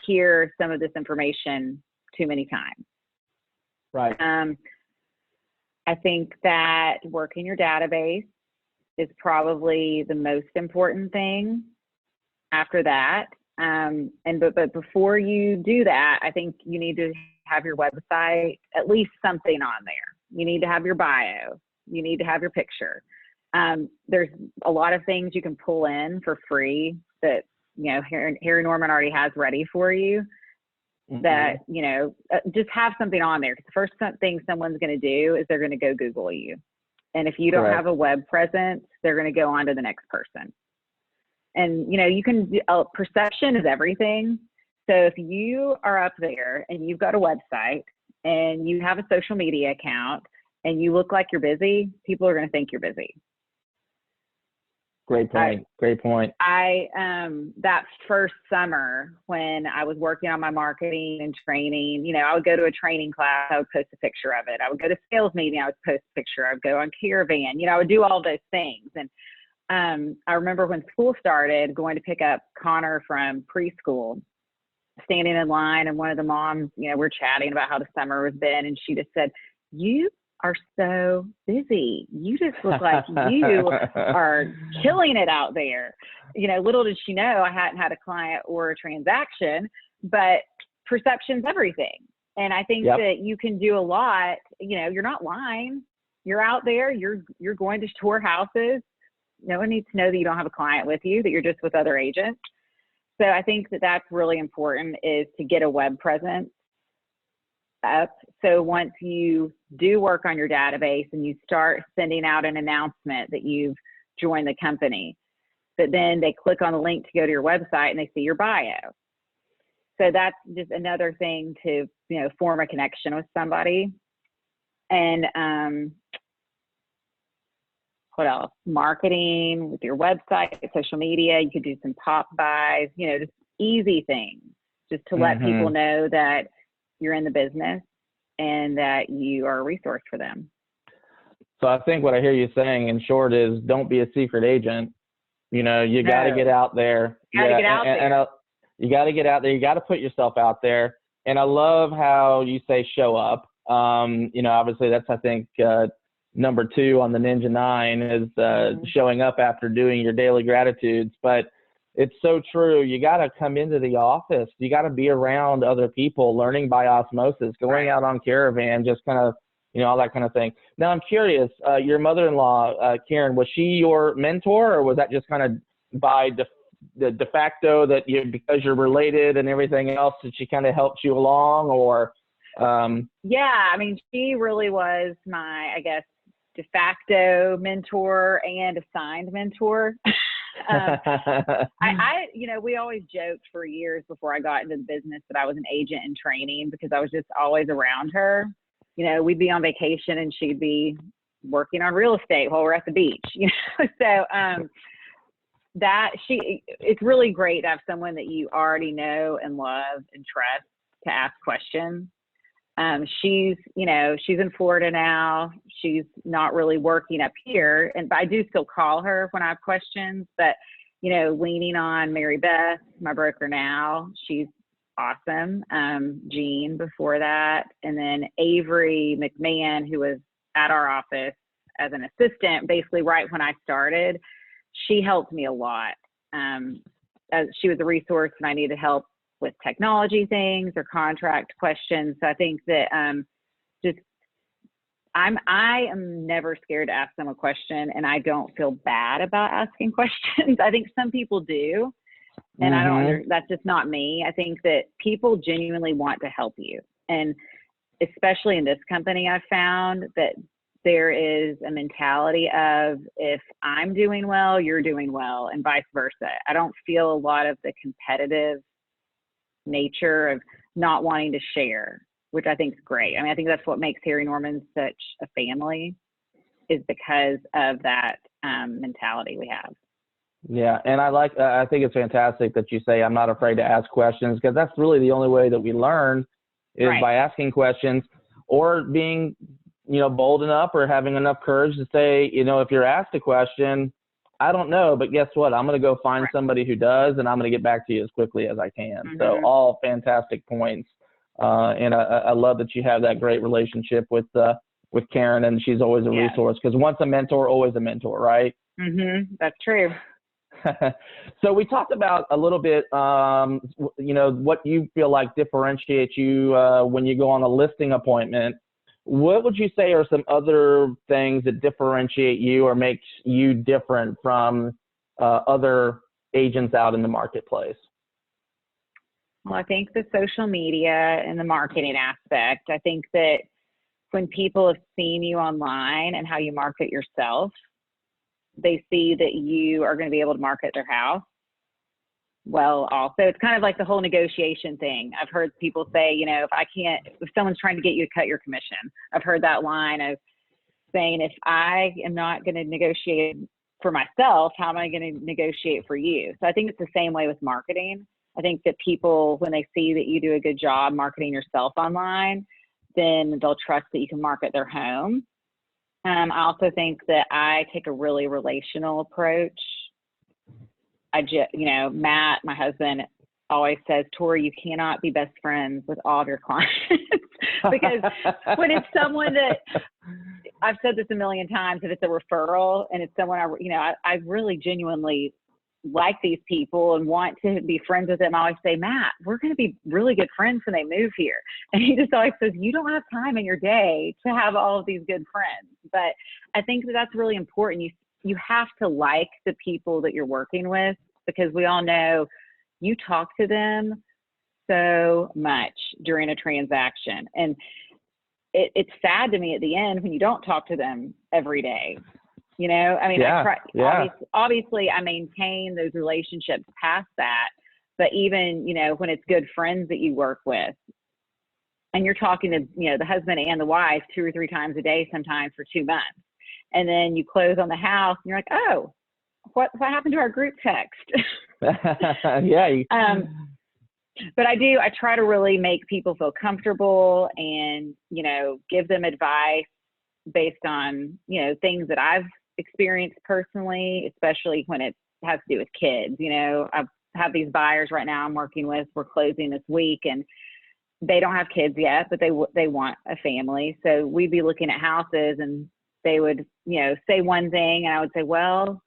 hear some of this information too many times. Right. I think that working your database is probably the most important thing after that. But before you do that, I think you need to have your website, at least something on there. You need to have your bio. You need to have your picture. There's a lot of things you can pull in for free that, you know, Harry Norman already has ready for you. That, you know, just have something on there. Because the first thing someone's going to do is they're going to go Google you. And if you don't Correct. have a web presence, they're going to go on to the next person. And, you can, perception is everything. So if you are up there and you've got a website and you have a social media account and you look like you're busy, people are going to think you're busy. Great point. Great point. That first summer when I was working on my marketing and training, I would go to a training class, I would post a picture of it. I would go to sales meeting, I would post a picture. I would go on Caravan, I would do all those things. And I remember when school started, going to pick up Connor from preschool, standing in line, and one of the moms, we're chatting about how the summer has been, and she just said, "You are so busy. You just look like you are killing it out there." Little did she know I hadn't had a client or a transaction, but perception's everything. And I think that you can do a lot. You're not lying. You're out there. You're going to tour houses. No one needs to know that you don't have a client with you, that you're just with other agents. So I think that that's really important, is to get a web presence up. So once you do work on your database and you start sending out an announcement that you've joined the company, but then they click on the link to go to your website and they see your bio. So that's just another thing to, form a connection with somebody. And what else? Marketing with your website, social media. You could do some pop buys, just easy things, just to let people know that you're in the business and that you are a resource for them. So I think what I hear you saying in short is, don't be a secret agent. You got to get out there. You got to get out there. You got to get out there. You got to put yourself out there. And I love how you say show up. Obviously that's, I think, number 2 on the Ninja 9 is showing up after doing your daily gratitudes. But it's so true. You got to come into the office. You got to be around other people, learning by osmosis, going out on Caravan, just kind of, all that kind of thing. Now, I'm curious, your mother-in-law, Karen, was she your mentor, or was that just kind of by de facto that because you're related and everything else, that she kind of helped you along, or? Yeah, she really was my, I guess, de facto mentor and assigned mentor. We always joked for years before I got into the business that I was an agent in training, because I was just always around her. We'd be on vacation and she'd be working on real estate while we're at the beach, So it's really great to have someone that you already know and love and trust to ask questions. She's in Florida now. She's not really working up here, but I do still call her when I have questions. But, leaning on Mary Beth, my broker now, she's awesome. Jean before that. And then Avery McMahon, who was at our office as an assistant, basically right when I started, she helped me a lot. As she was a resource when I needed help with technology things or contract questions. So I think that I am never scared to ask them a question, and I don't feel bad about asking questions. I think some people do, and that's just not me. I think that people genuinely want to help you. And especially in this company, I've found that there is a mentality of, if I'm doing well, you're doing well, and vice versa. I don't feel a lot of the competitive nature of not wanting to share, which I think is great. I think that's what makes Harry Norman such a family, is because of that mentality we have. Yeah, and I think it's fantastic that you say I'm not afraid to ask questions, because that's really the only way that we learn is by asking questions, or being, bold enough or having enough courage to say, if you're asked a question, I don't know, but guess what? I'm going to go find somebody who does, and I'm going to get back to you as quickly as I can. So all fantastic points. And I love that you have that great relationship with Karen, and she's always a resource, because once a mentor, always a mentor, right? That's true. So we talked about a little bit, what you feel like differentiates you when you go on a listing appointment. What would you say are some other things that differentiate you or makes you different from other agents out in the marketplace? Well, I think the social media and the marketing aspect. I think that when people have seen you online and how you market yourself, they see that you are going to be able to market their house well also. It's kind of like the whole negotiation thing. I've heard people say, you know, if someone's trying to get you to cut your commission, I've heard that line of saying, if I am not going to negotiate for myself, how am I going to negotiate for you? So I think it's the same way with marketing. I think that people, when they see that you do a good job marketing yourself online, then they'll trust that you can market their home. I also think that I take a really relational approach. Matt, my husband, always says, Tori, you cannot be best friends with all of your clients because when it's someone that, I've said this a million times, if it's a referral and it's someone I really genuinely like these people and want to be friends with them, I always say, Matt, we're going to be really good friends when they move here. And he just always says, you don't have time in your day to have all of these good friends. But I think that that's really important. You have to like the people that you're working with, because we all know you talk to them so much during a transaction. And it's sad to me at the end when you don't talk to them every day. You know, I mean, obviously I maintain those relationships past that, but even, when it's good friends that you work with and you're talking to, the husband and the wife 2 or 3 times a day, sometimes for 2 months, and then you close on the house and you're like, oh, what happened to our group text? Yeah. But I try to really make people feel comfortable and, give them advice based on, things that I've experienced personally, especially when it has to do with kids. I have these buyers right now I'm working with, we're closing this week, and they don't have kids yet, but they want a family. So we'd be looking at houses and they would, say one thing, and I would say, well,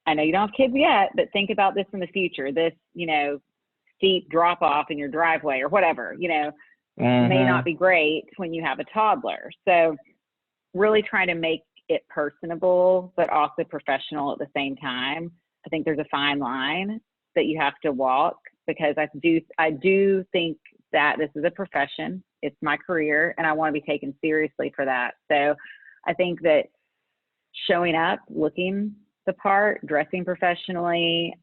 I know you don't have kids yet, but think about this in the future. This, steep drop off in your driveway or whatever, may not be great when you have a toddler. So really trying to make it personable, but also professional at the same time. I think there's a fine line that you have to walk, because I do think that this is a profession. It's my career, and I want to be taken seriously for that. So I think that showing up, looking the part, dressing professionally,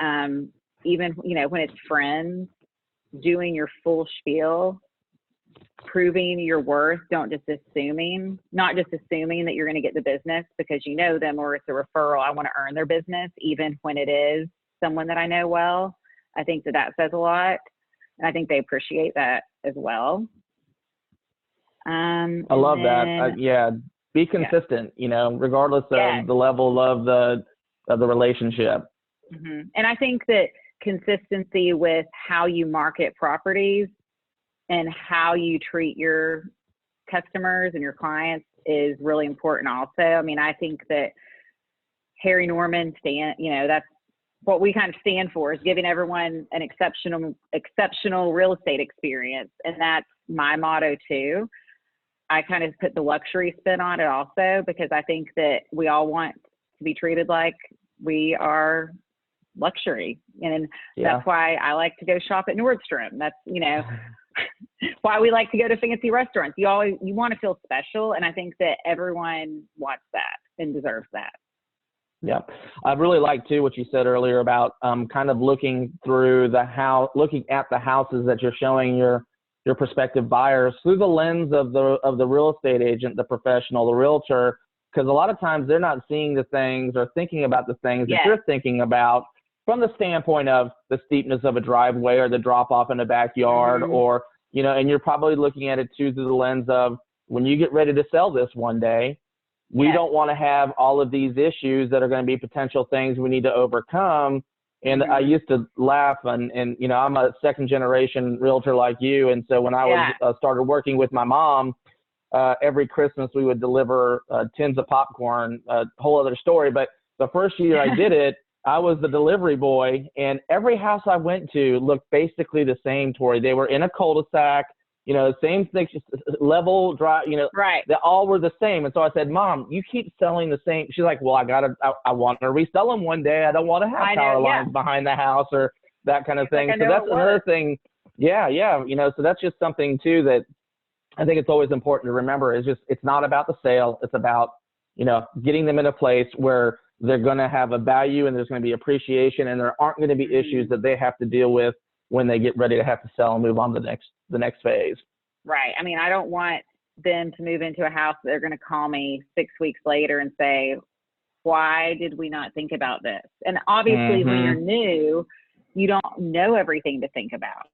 even, when it's friends, doing your full spiel, proving your worth, not just assuming that you're going to get the business because you know them or it's a referral. I want to earn their business, even when it is someone that I know well. I think that says a lot, and I think they appreciate that as well. I love that. Be consistent, regardless of the level of the relationship. Mm-hmm. And I think that consistency with how you market properties and how you treat your customers and your clients is really important also. I mean, I think that Harry Norman that's what we kind of stand for, is giving everyone an exceptional real estate experience. And that's my motto too. I kind of put the luxury spin on it also, because I think that we all want to be treated like we are luxury. And that's why I like to go shop at Nordstrom. That's, why we like to go to fancy restaurants. You want to feel special. And I think that everyone wants that and deserves that. Yeah. I really like too what you said earlier about kind of looking at the houses that you're showing your prospective buyers through the lens of the real estate agent, the professional, the realtor, because a lot of times they're not seeing the things or thinking about the things that you're thinking about from the standpoint of the steepness of a driveway or the drop off in the backyard, or, and you're probably looking at it too through the lens of, when you get ready to sell this one day, we don't want to have all of these issues that are going to be potential things we need to overcome. And I used to laugh, and I'm a second generation realtor like you. And so when I was started working with my mom, every Christmas we would deliver tins of popcorn, a whole other story. But the first year I did it, I was the delivery boy, and every house I went to looked basically the same, Tori. They were in a cul-de-sac, same thing, just level, dry, they all were the same. And so I said, Mom, you keep selling the same. She's like, well, I want to resell them one day. I don't want to have power lines behind the house or that kind of thing. So that's another thing. Yeah. So that's just something too that I think it's always important to remember is just, it's not about the sale. It's about, getting them in a place where they're going to have a value and there's going to be appreciation, and there aren't going to be issues that they have to deal with when they get ready to have to sell and move on to the next phase. Right. I mean, I don't want them to move into a house that they're going to call me 6 weeks later and say, why did we not think about this? And obviously when you're new, you don't know everything to think about.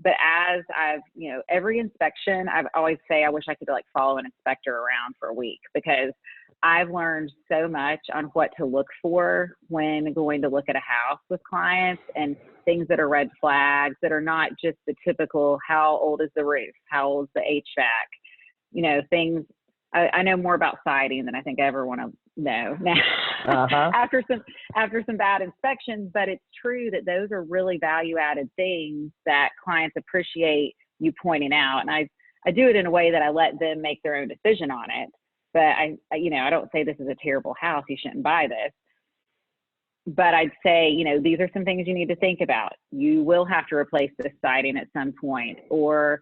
But as I've, every inspection, I've always say, I wish I could like follow an inspector around for a week, because I've learned so much on what to look for when going to look at a house with clients, and things that are red flags that are not just the typical, how old is the roof? How old is the HVAC? Things, I know more about siding than I think I ever want to know now after some bad inspections, but it's true that those are really value added things that clients appreciate you pointing out. And I do it in a way that I let them make their own decision on it. But I don't say this is a terrible house, you shouldn't buy this. But I'd say, these are some things you need to think about. You will have to replace this siding at some point, or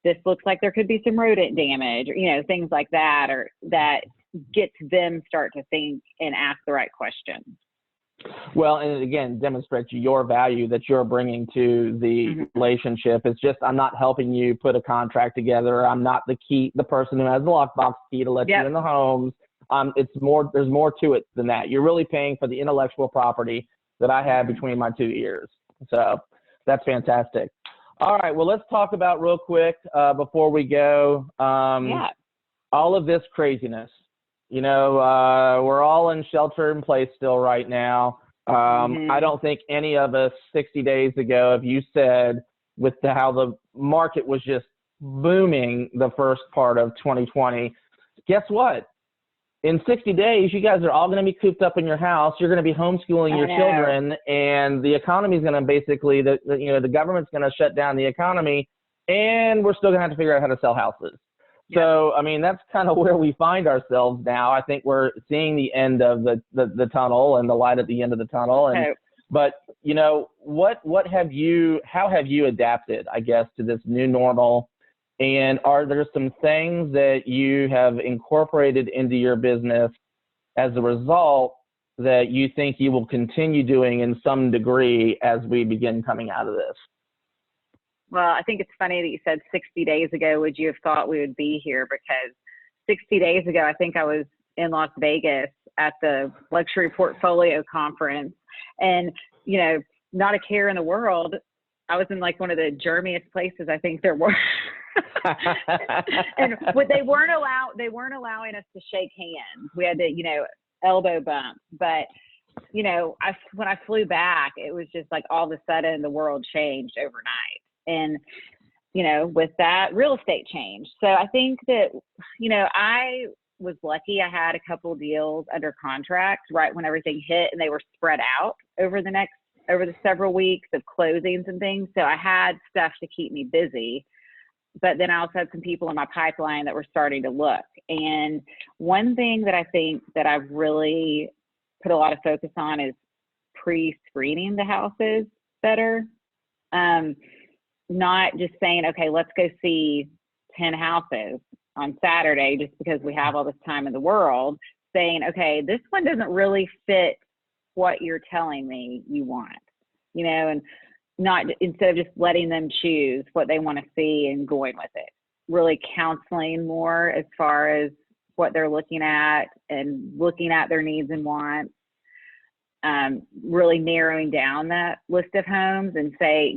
this looks like there could be some rodent damage, or, things like that, or that gets them start to think and ask the right questions. Well, and it again demonstrates your value that you're bringing to the relationship. It's just, I'm not helping you put a contract together. I'm not the person who has the lockbox key to let you in the homes. It's more, there's more to it than that. You're really paying for the intellectual property that I have between my 2 ears. So that's fantastic. All right. Well, let's talk about real quick before we go, all of this craziness. We're all in shelter in place still right now. I don't think any of us 60 days ago, if you said with how the market was just booming the first part of 2020, guess what? In 60 days, you guys are all going to be cooped up in your house. You're going to be homeschooling your children, and the economy is going to basically, the government's going to shut down the economy, and we're still going to have to figure out how to sell houses. So, I mean, that's kind of where we find ourselves now. I think we're seeing the end of the tunnel and the light at the end of the tunnel. And, but, how have you adapted, I guess, to this new normal? And are there some things that you have incorporated into your business as a result that you think you will continue doing in some degree as we begin coming out of this? Well, I think it's funny that you said 60 days ago, would you have thought we would be here? Because 60 days ago, I think I was in Las Vegas at the Luxury Portfolio Conference, and, not a care in the world. I was in like one of the germiest places I think there were. And they weren't allowing us to shake hands. We had to, elbow bump. But, when I flew back, it was just like all of a sudden the world changed overnight. And, with that, real estate changed. So I think that, I was lucky. I had a couple deals under contract right when everything hit, and they were spread out over the several weeks of closings and things. So I had stuff to keep me busy. But then I also had some people in my pipeline that were starting to look. And one thing that I think that I've really put a lot of focus on is pre-screening the houses better. Not just saying, okay, let's go see 10 houses on Saturday just because we have all this time in the world, saying, okay, this one doesn't really fit what you're telling me you want, and not, instead of just letting them choose what they want to see and going with it, really counseling more as far as what they're looking at and looking at their needs and wants, really narrowing down that list of homes and say,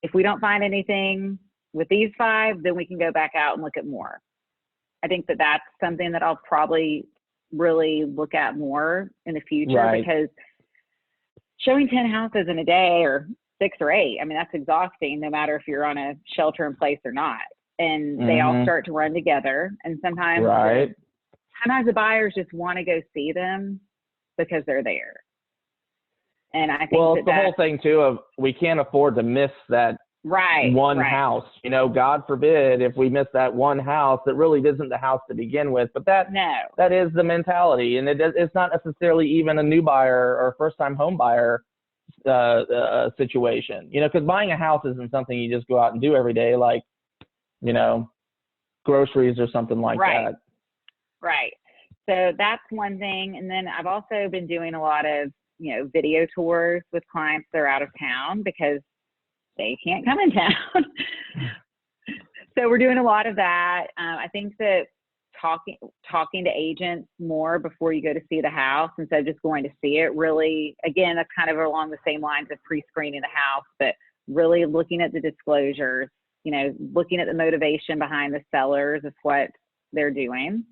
if we don't find anything with these 5, then we can go back out and look at more. I think that that's something that I'll probably really look at more in the future, because showing 10 houses in a day, or 6 or 8, I mean, that's exhausting no matter if you're on a shelter in place or not. And they all start to run together. And sometimes the buyers just want to go see them because they're there. And I think it's the whole thing too of, we can't afford to miss that one house. God forbid if we miss that one house that really isn't the house to begin with. But that is the mentality, and it's not necessarily even a new buyer or first time home buyer situation. Because buying a house isn't something you just go out and do every day. Like, groceries or something like Right. that. Right. So that's one thing. And then I've also been doing a lot of, video tours with clients that are out of town because they can't come in town. So we're doing a lot of that. I think that talking to agents more before you go to see the house instead of just going to see it, really, again, that's kind of along the same lines of pre-screening the house, but really looking at the disclosures, looking at the motivation behind the sellers of what they're doing.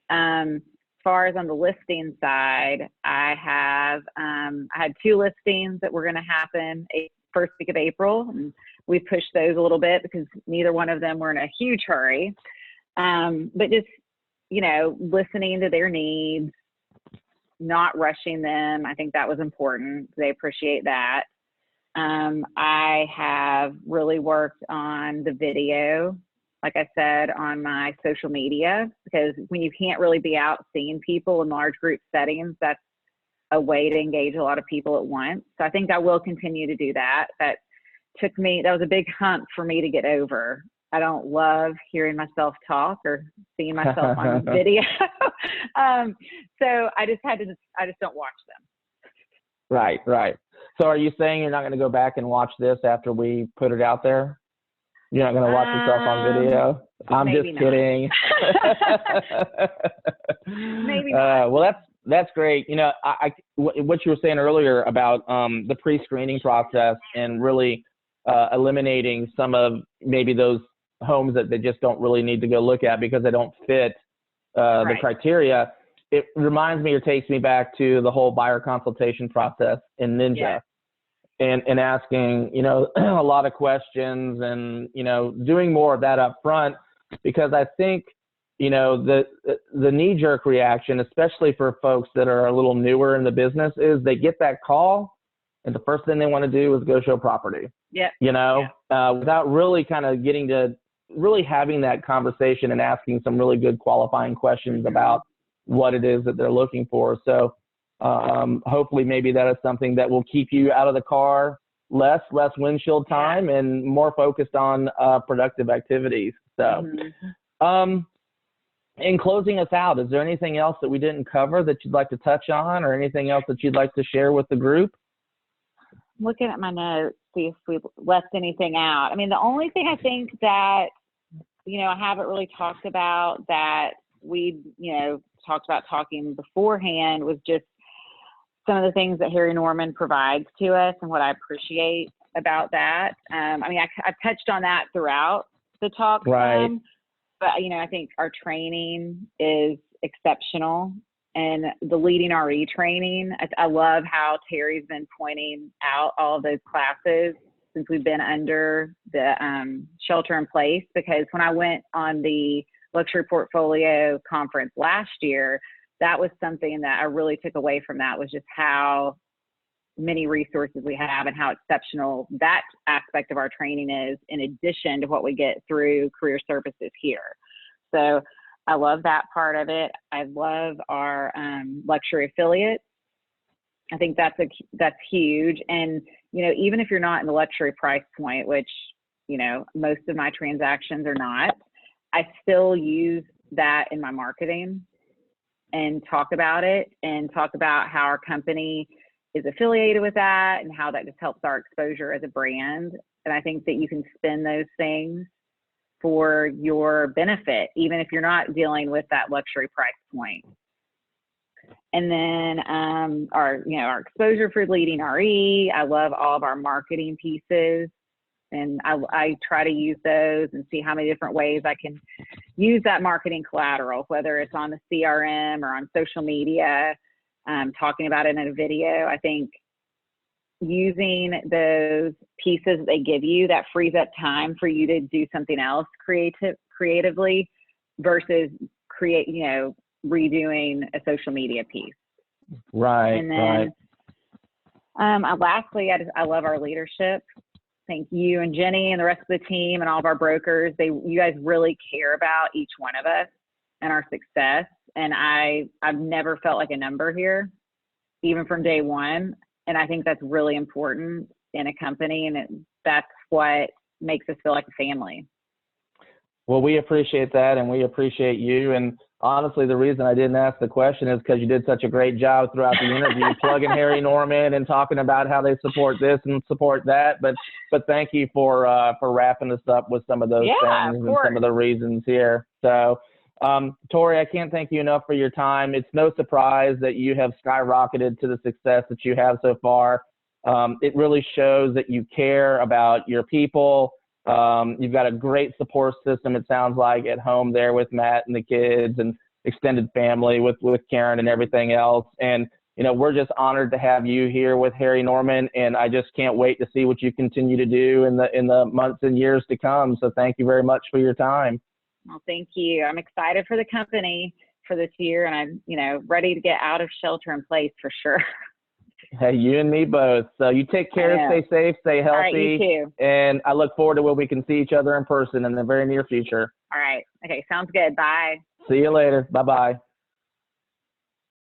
As far as on the listing side, I had 2 listings that were going to happen first week of April, and we pushed those a little bit because neither one of them were in a huge hurry. But just, listening to their needs, not rushing them. I think that was important. They appreciate that. I have really worked on the video, like I said, on my social media, because when you can't really be out seeing people in large group settings, that's a way to engage a lot of people at once. So I think I will continue to do that. That was a big hump for me to get over. I don't love hearing myself talk or seeing myself on video. So I just don't watch them. Right. So are you saying you're not going to go back and watch this after we put it out there? You're not going to watch yourself on video? I'm just kidding. Maybe not. Well, that's great. What you were saying earlier about the pre-screening process and really eliminating some of maybe those homes that they just don't really need to go look at because they don't fit the criteria. It reminds me or takes me back to the whole buyer consultation process in Ninja. And asking, a lot of questions and, doing more of that up front, because I think, the knee-jerk reaction, especially for folks that are a little newer in the business, is they get that call and the first thing they want to do is go show property. Without really kind of getting to really having that conversation and asking some really good qualifying questions about what it is that they're looking for. So hopefully maybe that is something that will keep you out of the car less windshield time and more focused on productive activities. So in closing us out, is there anything else that we didn't cover that you'd like to touch on, or anything else that you'd like to share with the group? Looking at my notes, see if we left anything out. I mean, the only thing I think that, I haven't really talked about that we, talked about talking beforehand was just some of the things that Harry Norman provides to us and what I appreciate about that. I've touched on that throughout the talk. Right. But, I think our training is exceptional, and the leading RE training. I love how Terry's been pointing out all of those classes since we've been under the shelter in place, because when I went on the luxury portfolio conference last year, that was something that I really took away from that, was just how many resources we have and how exceptional that aspect of our training is, in addition to what we get through career services here. So I love that part of it. I love our luxury affiliates. I think that's huge. And, even if you're not in the luxury price point, which, most of my transactions are not, I still use that in my marketing and talk about it and talk about how our company is affiliated with that and how that just helps our exposure as a brand. And I think that you can spin those things for your benefit, even if you're not dealing with that luxury price point. And then our exposure for leading RE. I love all of our marketing pieces, and I try to use those and see how many different ways I can use that marketing collateral, whether it's on the CRM or on social media, talking about it in a video. I think using those pieces that they give you, that frees up time for you to do something else creatively versus redoing a social media piece. Right. And then lastly, I love our leadership. Thank you and Jenny and the rest of the team and all of our brokers. You guys really care about each one of us and our success. And I've never felt like a number here, even from day one. And I think that's really important in a company, and that's what makes us feel like a family. Well, we appreciate that, and we appreciate you. And honestly, the reason I didn't ask the question is because you did such a great job throughout the interview, plugging Harry Norman and talking about how they support this and support that. But thank you for wrapping us up with some of those things and some of the reasons here. So, Tori, I can't thank you enough for your time. It's no surprise that you have skyrocketed to the success that you have so far. It really shows that you care about your people. You've got a great support system, it sounds like, at home there with Matt and the kids and extended family with Karen and everything else. And, you know, we're just honored to have you here with Harry Norman, and I just can't wait to see what you continue to do in the months and years to come. So thank you very much for your time. Well, thank you. I'm excited for the company for this year, and I'm, you know, ready to get out of shelter in place for sure. Hey, you and me both. So you take care, stay safe, stay healthy. All right, you too. And I look forward to when we can see each other in person in the very near future. All right. Okay, sounds good. Bye. See you later. Bye-bye.